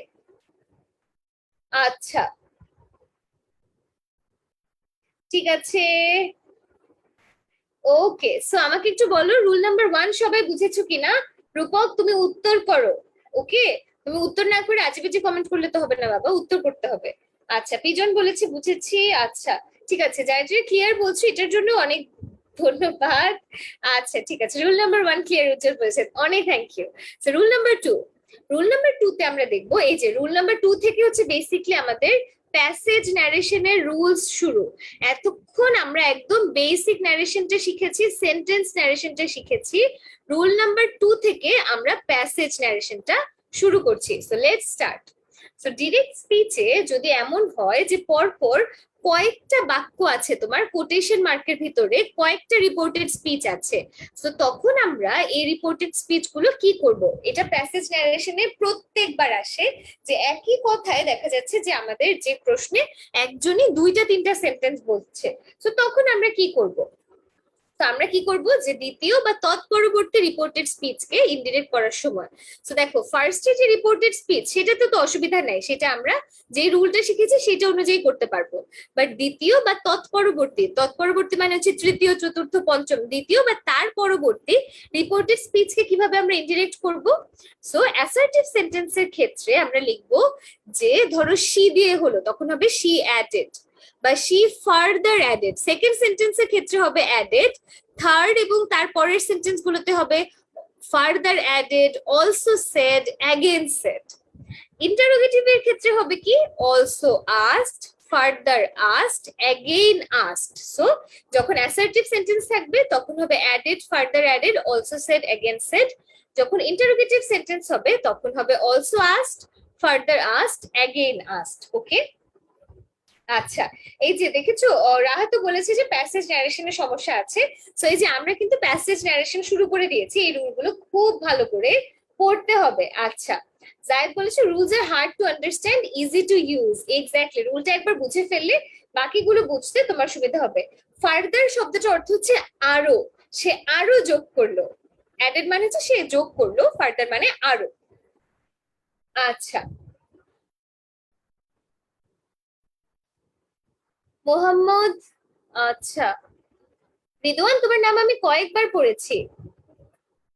A: আচ্ছা, ঠিক আছে, ওকে। সো আমাকে একটু বলো রুল নাম্বার 1 সবাই বুঝেছো কিনা। রূপক, তুমি উত্তর করো। ওকে, তুমি উত্তর না করে আজেবাজে কমেন্ট করলে তো হবে না বাবা, উত্তর করতে হবে। আচ্ছা, পিজন বলেছে বুঝেছি। আচ্ছা, ঠিক আছে, যাই যাই ক্লিয়ার বলছো এটার জন্য অনেক ধন্যবাদ। আচ্ছা, ঠিক আছে, রুল নাম্বার 1 ক্লিয়ার উত্তর বলেছেন, অনেক thank you. So rule number 2। Rule number 2 তে আমরা দেখবো, এই যে রুল নাম্বার 2 থেকে হচ্ছে বেসিকলি আমাদের প্যাসেজ ন্যারেশনের রুলস শুরু। এতক্ষণ আমরা একদম বেসিক ন্যারেশনটা শিখেছি, সেন্টেন্স ন্যারেশনটা শিখেছি। রুল নাম্বার 2 থেকে আমরা প্যাসেজ ন্যারেশনটা শুরু করছি। So let's start. So direct স্পিচে যদি এমন হয় যে পরপর কয়েকটা বাক্য আছে, তোমার কোটেশন মার্কের ভিতরে কয়েকটা রিপোর্টেড স্পিচ আছে, তো তখন আমরা এই রিপোর্টেড স্পিচ গুলো কি করব? এটা প্যাসেজ ন্যারেশনে প্রত্যেকবার আসে, যে একই কথায় দেখা যাচ্ছে যে আমাদের যে প্রশ্নে একজনই দুইটা তিনটা সেন্টেন্স বলছে, তো তখন আমরা কি করব? তো আমরা কি করব, যে দ্বিতীয় বা তৎপরবর্তী রিপোর্টেড স্পিচকে ইনডিরেক্ট করার সময়, তো দেখো ফার্স্টে যে রিপোর্টেড স্পিচ সেটাতে তো অসুবিধা নাই, সেটা আমরা যে রুলটা শিখেছি সেটা অনুযায়ী করতে পারবো। বাট দ্বিতীয় বা তৎপরবর্তী, তৎপরবর্তী মানে হচ্ছে তৃতীয়, চতুর্থ, পঞ্চম, দ্বিতীয় বা তার পরবর্তী রিপোর্টেড স্পিচকে কিভাবে আমরা ইনডিরেক্ট করব? সো অ্যাসার্টিভ সেন্টেন্সের ক্ষেত্রে আমরা লিখবো যে ধরো শি দিয়ে হলো, তখন হবে শি অ্যাডেড বা শি ফার্দার অ্যাডেড। সেকেন্ড সেন্টেন্সের ক্ষেত্রে হবে অ্যাডেড, থার্ড এবং তার পরের সেন্টেন্স গুলোতে হবে further added, also said, again said. ইন্টারোগেটিভের ক্ষেত্রে হবে কি also asked, further asked, again asked. So যখন অ্যাসার্টিভ সেন্টেন্স থাকবে তখন হবে added, further added, also said, again said. যখন ইন্টারোগেটিভ সেন্টেন্স হবে তখন হবে also asked, further asked, again asked. Okay, আচ্ছা, এই যে দেখেছো রাহাত বলেছে যে প্যাসেজ ন্যারেশনের সমস্যা আছে। সো এই যে আমরা কিন্তু প্যাসেজ ন্যারেশন শুরু করে দিয়েছি, এই রুলগুলো খুব ভালো করে পড়তে হবে। আচ্ছা, জায়েদ বলেছে rules are hard to understand, easy to use. Exactly, রুলটা একবার বুঝে ফেললে বাকিগুলো বুঝতে তোমার সুবিধা হবে। ফার্দার শব্দটার অর্থ হচ্ছে আরো, সে আরো যোগ করলো। অ্যাডেড মানে হচ্ছে সে যোগ করলো, ফার্দার মানে আরো। আচ্ছা, মোহাম্মদ, আচ্ছা, রিদওয়ান তোমার নাম আমি কয়েকবার পড়েছি।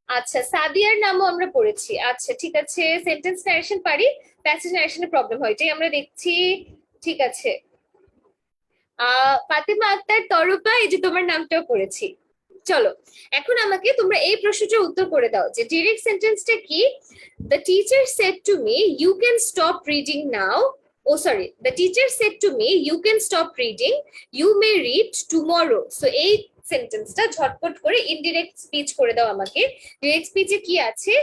A: আচ্ছা, সাদিয়ার নামও আমরা পড়েছি। আচ্ছা, ঠিক আছে, সেন্টেন্স নারেশন পারি, প্যাসেজ নারেশনে প্রবলেম হয়, এটাই আমরা দেখছি। ঠিক আছে, ফাতেমা আক্তার, তরফা, এই যে তোমার নামটাও পড়েছি। চলো, এখন আমাকে তোমরা এই প্রশ্নটার উত্তর করে দাও যে ডিরেক্ট সেন্টেন্সটা কি। The teacher said to me you can stop reading now. Oh sorry, the teacher said to me you can stop reading, you may read tomorrow. So এই সেন্টেন্সটা ঝটপট করে ইনডিরেক্ট স্পিচ করে দাও আমাকে। ডিরেক্ট স্পিচে কি আছে?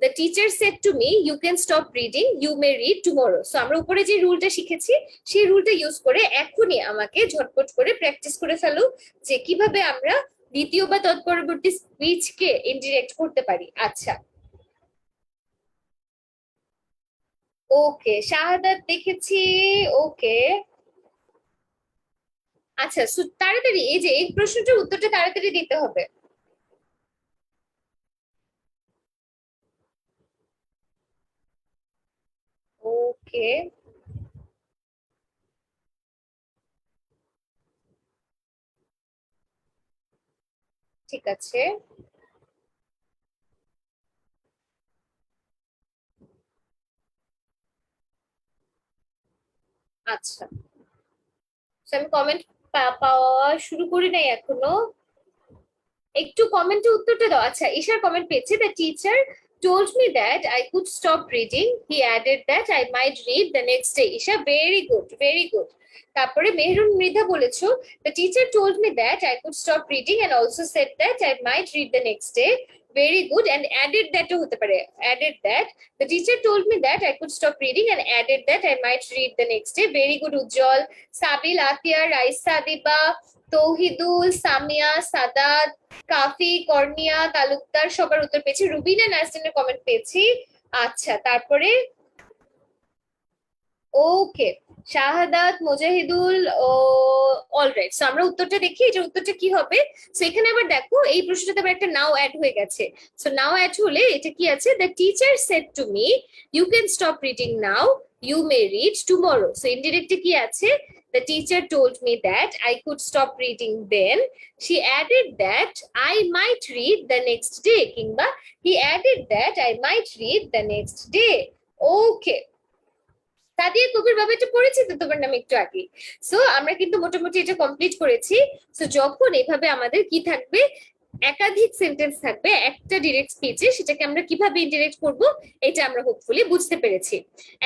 A: The teacher said to me you can stop reading, you may read tomorrow. So আমরা উপরে যে রুলটা শিখেছি সেই রুলটা ইউজ করে এখনই আমাকে ঝটপট করে প্র্যাকটিস করে ফেলো যে কিভাবে আমরা দ্বিতীয় বা তৎপরবর্তী স্পিচকে ইনডিরেক্ট করতে পারি। আচ্ছা, ওকে, শাহাদাত দেখেছি। ওকে, আচ্ছা, তাড়াতাড়ি এই যে এই প্রশ্নটার উত্তরটা তাড়াতাড়ি দিতে হবে। ওকে, ঠিক আছে। আচ্ছা, তো আমি কমেন্ট পাওয়া শুরু করি নাই এখনো। একটু কমেন্টে উত্তরটা দাও। আচ্ছা, ঈশার কমেন্ট পেয়েছি, the teacher told me that I could stop reading. He added that I might read the next day. Isha, very good, very good. তারপরে মেহরুন মৃধা বলেছো, the teacher told me that I could stop reading and also said that I might read the next day. Very good, and added that ও হতে পারে, added that the teacher told me that I could stop reading and added that I might read the next day. Very good, উজ্জ্বল, সাবিল, আতিয়া, রাইসা, দিবা, তৌহিদুল, সামিয়া, সাদাত, কাফি, cornea, Talukdar সবার উত্তর পেয়েছি। Rubina নাজরিনের comment পেয়েছি। আচ্ছা, তারপরে ওকে, শাহাদাত, মুজাহিদুল, ও alright. So আমরা উত্তরটা দেখি, এটার উত্তরটা কি হবে। সো এখানে আবার দেখো এই প্রশ্নটাতে আবার একটা নাও অ্যাড হয়ে গেছে। সো নাও অ্যাড হলে এটা কি আছে, the teacher said to me you can stop reading now, you may read tomorrow. So indirectly কি আছে, the teacher told me that I could stop reading then. She added that I might read the next day, কিংবা he added that I might read the next day. Okay, Sadia কবির বাবা, এটা পড়েছি তো তোমার নামে একটু আগে। সো আমরা কিন্তু মোটামুটি এটা কমপ্লিট করেছি। সো যখন এভাবে আমাদের কি থাকবে, একাধিক সেন্টেন্স থাকবে একটা ডিরেক্ট স্পিচে, সেটাকে আমরা কিভাবে ইন্টারেক্ট করব এটা আমরা হোপফুলি বুঝতে পেরেছি।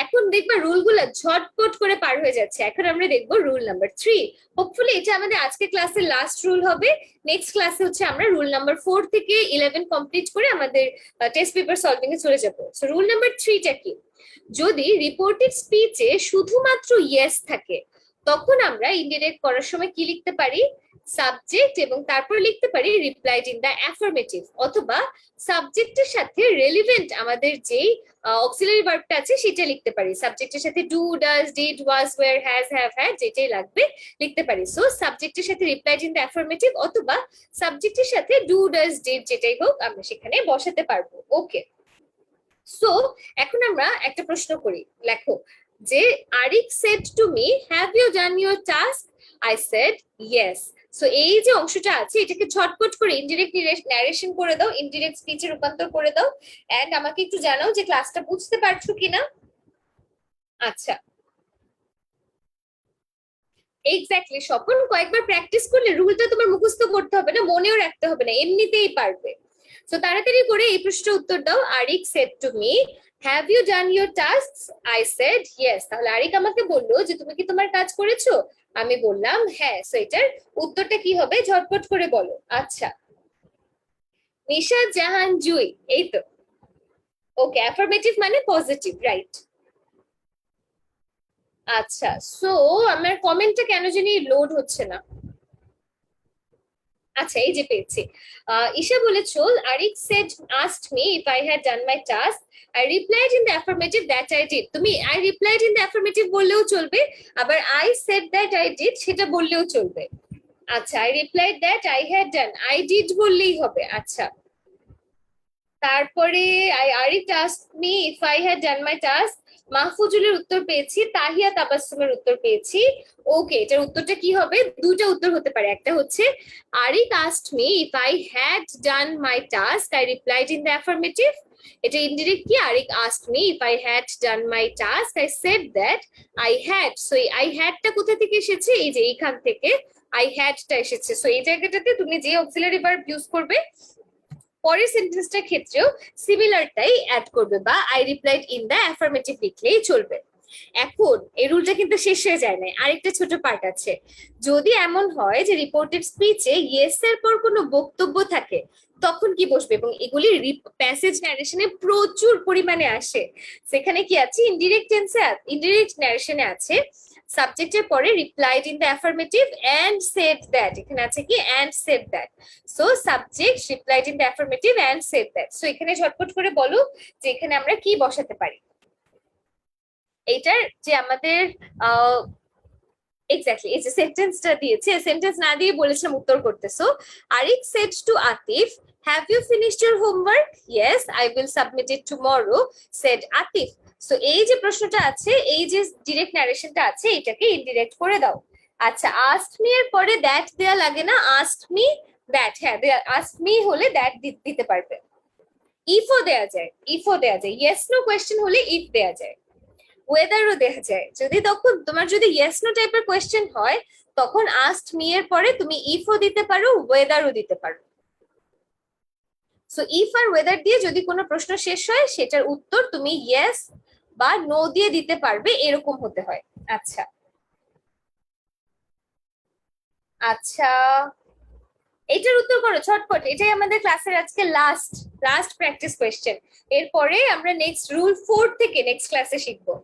A: এখন দেখবা রুলগুলো ঝটপট করে পার হয়ে যাচ্ছে। এখন আমরা দেখবো রুল নাম্বার 3। হোপফুলি এটা আমাদের আজকে ক্লাসের লাস্ট রুল হবে। নেক্সট ক্লাসে হচ্ছে আমরা রুল নাম্বার 4 থেকে 11 কমপ্লিট করে আমাদের টেস্ট পেপার সলভিং এ চলে যাব। সো রুল নাম্বার 3টা কি, যদি রিপোর্টেড স্পিচে শুধুমাত্র ইয়েস থাকে তখন আমরা ইনডিরেক্ট করার সময় কি লিখতে পারি, সাবজেক্ট, এবং তারপর লিখতে পারি রিপ্লাইড ইন দ্য অ্যাফার্মেটিভ, অথবা সাবজেক্টের সাথে রেলিভেন্ট আমাদের যেই অক্সিলারি ভার্বটা আছে সেটা লিখতে পারি। সাবজেক্টের সাথে do, does, did, was, were, has, have, had যেটাই লাগবে লিখতে পারি। সো সাবজেক্টের সাথে রিপ্লাইড ইন দ্য অ্যাফার্মেটিভ অথবা সাবজেক্টের সাথে ডু, ডাজ, ডিড যেটাই হোক আমরা সেখানে বসাতে পারবো। ওকে, সো এখন আমরা একটা প্রশ্ন করি। লেখো যে Arik said to me have you done your task, I said yes. So এই যে অংশটা আছে এটাকে ঝটপট করে ইনডিরেক্ট ন্যারেশন করে দাও, ইনডিরেক্ট স্পিচে রূপান্তর করে দাও, এন্ড আমাকে একটু জানাও যে ক্লাসটা বুঝতে পারছো কিনা। আচ্ছা, এক্স্যাক্টলি স্বপন, কয়েকবার প্র্যাকটিস করলে রুলটা তোমার মুখস্থ করতে হবে না, মনেও রাখতে হবে না, এমনিতেই পারবে। সো তাড়াতাড়ি করে এই প্রশ্নের উত্তর দাও। Arik said to me have you done your tasks, I said yes. তাহলে আরিক আমাকে বললো যে তুমি কি তোমার কাজ করেছো, আমি বললাম হ্যাঁ। সো এটার উত্তরটা কি হবে ঝটপট করে বলো। আচ্ছা, নিশাদ জাহান জুই, এই তো। ওকে, অ্যাফার্মেটিভ মানে পজিটিভ, রাইট। আচ্ছা, সো আমার কমেন্টটা কেন জানি লোড হচ্ছে না। আচ্ছা, এই যে পেয়েছি। ঈশা বলেছো Arik said asked me if I had done my task, I replied in the affirmative that I did। তুমি I replied in the affirmative বললেও চলবে, আবার I said that I did সেটা বললেও চলবে। আচ্ছা, I replied that I had done, I did বললেই হবে। আচ্ছা, তারপরে Arik asked me if I had done my task, মাহফুজুলের উত্তর পেয়েছি, তাহিয়া তাবাসসুমের উত্তর পেয়েছি। ওকে, এটার উত্তরটা কি হবে, দুটো উত্তর হতে পারে। একটা হচ্ছে Arik asked me if I had done my task, I replied in the affirmative। এটা ইনডিরেক্ট কি, Arik asked me if I had done my task, I said that I had। So এই I had টা কোথা থেকে এসেছে, এই যে এইখান থেকে I had টা এসেছে। সো এই জায়গাটাতে তুমি যে অক্সিলারি ভার্ব ইউজ করবে পরের সেন্টেন্সটার ক্ষেত্রেও সিমিলারটাই অ্যাড করবে, বা I replied in the affirmative লিখলেই চলবে। এখন এই রুলটা কিন্তু শেষ হয়ে যায় না, আরেকটা ছোট পার্ট আছে। যদি এমন হয় যে রিপোর্টেড স্পিচে ইয়েস এর পর কোনো বক্তব্য থাকে তখন কি বসবে, এবং এগুলি প্যাসেজ ন্যারেশনে প্রচুর পরিমাণে আসে। সেখানে কি আছে, ইনডিরেক্ট টেন্সে, ইনডিরেক্ট ন্যারেশনে আছে সাবজেক্টের পরে replied in the affirmative and said that, এখানে আছে কি and said that. So subject replied in the affirmative and said that. So এখানে ঝটপট করে বলো যে এখানে আমরা কি বসাতে পারি। এইটার যে আমাদের এক্স্যাক্টলি এই যে সেন্টেন্সটা দিয়েছে, সেন্টেন্স না দিয়ে বলেছিলাম উত্তর করতেছো। Arik said to Atif, have you finished your homework? Yes, I will submit it tomorrow, said Atif. So এই যে প্রশ্নটা আছে, এই যে ডিরেক্ট ন্যারেশনটা আছে, এটাকে ইনডিরেক্ট করে দাও। আচ্ছা, আস্কড মি এর পরে দ্যাট দেয়া লাগে না, আস্কড মি দ্যাট, হ্যাঁ আস্কড মি হলে দ্যাট দিতে পারবে। ইফও দেয়া যায়, ইফও দেয়া যায়, ইয়েস নো কোয়েশ্চেন হলে ইফ দেয়া যায়, ওয়েদারও দেখা যায়। যদি তখন তোমার যদি ইয়েস নো টাইপের কোয়েশ্চেন হয়, তখন আস্কড মি এর পরে তুমি ইফও দিতে পারো, ওয়েদারও দিতে পারো। সো ইফ আর ওয়েদার দিয়ে যদি কোনো প্রশ্ন শেষ হয়, সেটার উত্তর তুমি ইয়েস বা নো দিয়ে দিতে পারবে, এরকম হতে হয়। আচ্ছা আচ্ছা, এটার উত্তর করো ছটপট, এটাই আমাদের ক্লাসের আজকে লাস্ট লাস্ট প্র্যাকটিস কোয়েশ্চেন। এরপরে আমরা নেক্সট রুল 4 থেকে নেক্সট ক্লাসে শিখবো।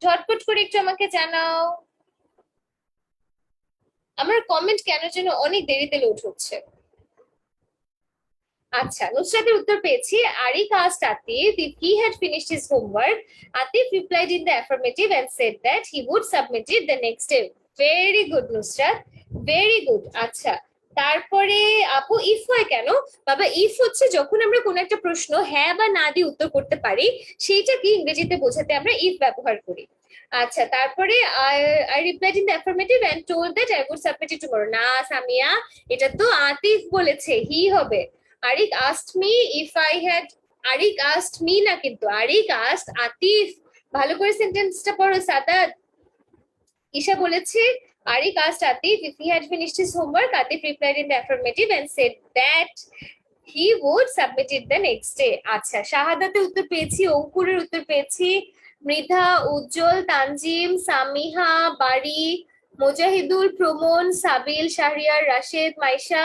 A: ঝটপট করে একটু আমাকে জানাও। আমার কমেন্ট কেন যেন অনেক দেরিতে লোড হচ্ছে। আচ্ছা, নুসরাতের উত্তর পেয়েছি। Arik asked Atif if he had finished his homework. Atif replied in the affirmative and said that he would submit it the next day. Very good, Nusrat, very good. আচ্ছা, তারপরে আপু ইফ হয় কেন? বাবা, ইফ হচ্ছে যখন আমরা কোনো একটা প্রশ্ন হ্যাঁ বা না দিয়ে উত্তর করতে পারি, সেইটাকে ইংরেজিতে বোঝাতে আমরা ইফ ব্যবহার করি। আচ্ছা, তারপরে I replied in the affirmative and told that I would submit it tomorrow. না সামিয়া, এটা তো আতিফ বলেছে, হি হবে। Arik asked me if I had, Arik asked me না, কিন্তু আরিক asked আতিফ। ভালো করে সেন্টেন্সটা পড়ো সাদাত। ঈশা বলেছে Arik asked Atif if he had finished his homework. Atif replied in the affirmative and said that he would submit it the next day. আচ্ছা, শাহাদাতের উত্তর পেয়েছি, অঙ্কুরের উত্তর পেয়েছি, মৃধা, উজ্জ্বল, তানজিম, সামিহা, বাড়ি, মুজাহিদুল, প্রমন, সাবিল, শাহরিয়ার, রাশেদ, মাইশা,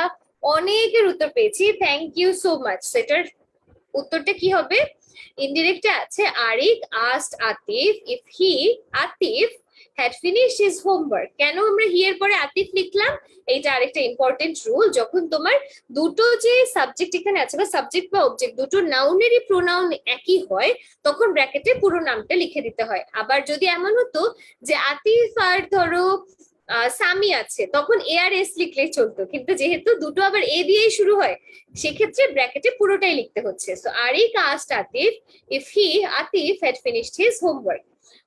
A: অনেকের উত্তর পেয়েছি। Thank you so much. সেটার উত্তরটা কি হবে? ইনডিরেক্টে আছে Arik asked Atif if he, Atif had finished his homework. কেন আমরা হি এর পরে আতিফ লিখলাম? এইটা আরেকটা ইম্পর্টেন্ট রুল, যখন তোমার দুটো যে সাবজেক্ট এখানে আছে বা সাবজেক্ট বা অবজেক্ট দুটো নাউনেরই প্রোনাউন একই হয়, তখন ব্র্যাকেটে পুরো নামটা লিখে দিতে হয়। আবার যদি এমন হতো যে আতিফ আর ধরো সামি আছে, তখন এ আর এস লিখলেই চলতো, কিন্তু যেহেতু দুটো আবার এ দিয়েই শুরু হয়, সেক্ষেত্রে ব্র্যাকেটে পুরোটাই লিখতে হচ্ছে। So Arik asked Atif if he, Atif, had finished his homework.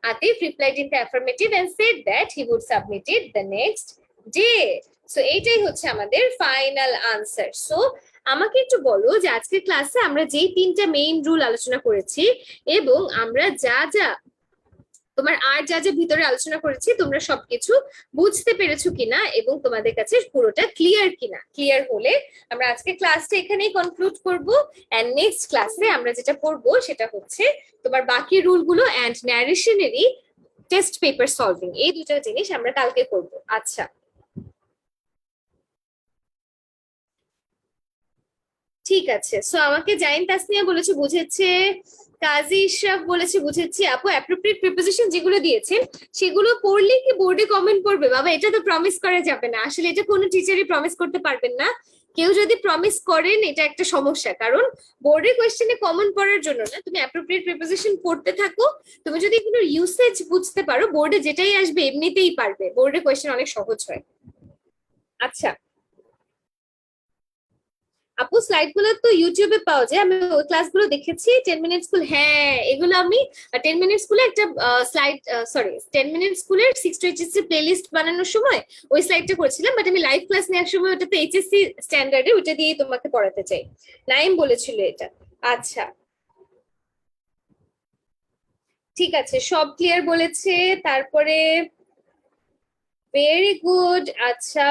A: Atif replied in the affirmative and said that he would submit it the next day. So এইটাই হচ্ছে আমাদের ফাইনাল আনসার। সো আমাকে একটু বলো যে আজকের ক্লাসে আমরা যেই তিনটা মেইন রুল আলোচনা করেছি, এবং আমরা যা যা তোমার আর যা যা ভিতরে আলোচনা করেছি, তোমরা সবকিছু বুঝতে পেরেছো কিনা এবং তোমাদের কাছে পুরোটা ক্লিয়ার কিনা। ক্লিয়ার হলে আমরা আজকে ক্লাসটা এখানেই কনক্লুড করব, এন্ড নেক্সট ক্লাসে আমরা যেটা পড়বো সেটা হচ্ছে তোমার বাকি রুলগুলো এন্ড ন্যারেশনেরই টেস্ট পেপার সলভিং। এই দুটো জিনিস আমরা কালকে করব। আচ্ছা, ঠিক আছে। সো আমাকে জাইন তাসনিয়া বলেছে বুঝেছে, কাজী ইশরাফ বলেছে বুঝেছি। আপু অ্যাপ্রোপ্রিয়েট প্রিপোজিশন যেগুলো দিয়েছেন সেগুলো পড়লে কি বোর্ডে কমেন্ট পড়বে? বাবা, এটা তো প্রমিস করা যাবে না, আসলে এটা কোনো টিচারই প্রমিস করতে পারবেন না। কেউ যদি প্রমিস করেন এটা একটা সমস্যা, কারণ বোর্ডের কোয়েশ্চেনে কমন পড়ার জন্য না, তুমি অ্যাপ্রোপ্রিয়েট প্রিপোজিশন পড়তে থাকো। তুমি যদি এগুলোর ইউসেজ বুঝতে পারো, বোর্ডে যেটাই আসবে এমনিতেই পারবে, বোর্ডের কোয়েশ্চেন অনেক সহজ হয়। আচ্ছা আপু, স্লাইড গুলো তো ইউটিউবে পাওয়া যায়, আমি ওই ক্লাসগুলো দেখেছি। 10 মিনিট স্কুল, হ্যাঁ এগুলো আমি 10 মিনিট স্কুলে একটা স্লাইড, সরি 10 মিনিট স্কুলের 6 to 8 প্লে লিস্ট বানানোর সময় ওই স্লাইডটা করেছিলাম, বাট আমি লাইভ ক্লাস নেওয়ার সময় ওটা তো এইচএসসি স্ট্যান্ডার্ডে, ওটা দিয়ে তোমাকে পড়াতে চাই। নাইম বলেছিল এটা। আচ্ছা ঠিক আছে, সব ক্লিয়ার বলেছে। তারপরে ভেরি গুড। আচ্ছা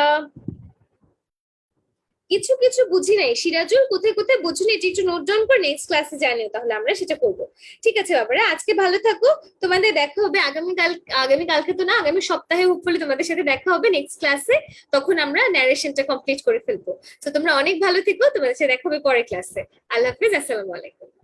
A: কিছু কিছু বুঝি নাই সিরাজুল, কোথায় কোথায় বুঝুনি এটা একটু নোট ডাউন করে নেক্সট ক্লাসে জানিও, তাহলে আমরা সেটা করব। ঠিক আছে বাবারা, আজকে ভালো থাকো। তোমাদের দেখা হবে আগামীকাল, আগামীকালকে তো না, আগামী সপ্তাহে হোপফুলি তোমাদের সাথে দেখা হবে নেক্সট ক্লাসে। তখন আমরা ন্যারেশনটা কমপ্লিট করে ফেলবো। তো তোমরা অনেক ভালো থেকো, তোমাদের সাথে দেখা হবে পরের ক্লাসে। আল্লাহ হাফিজ, আসসালামু আলাইকুম।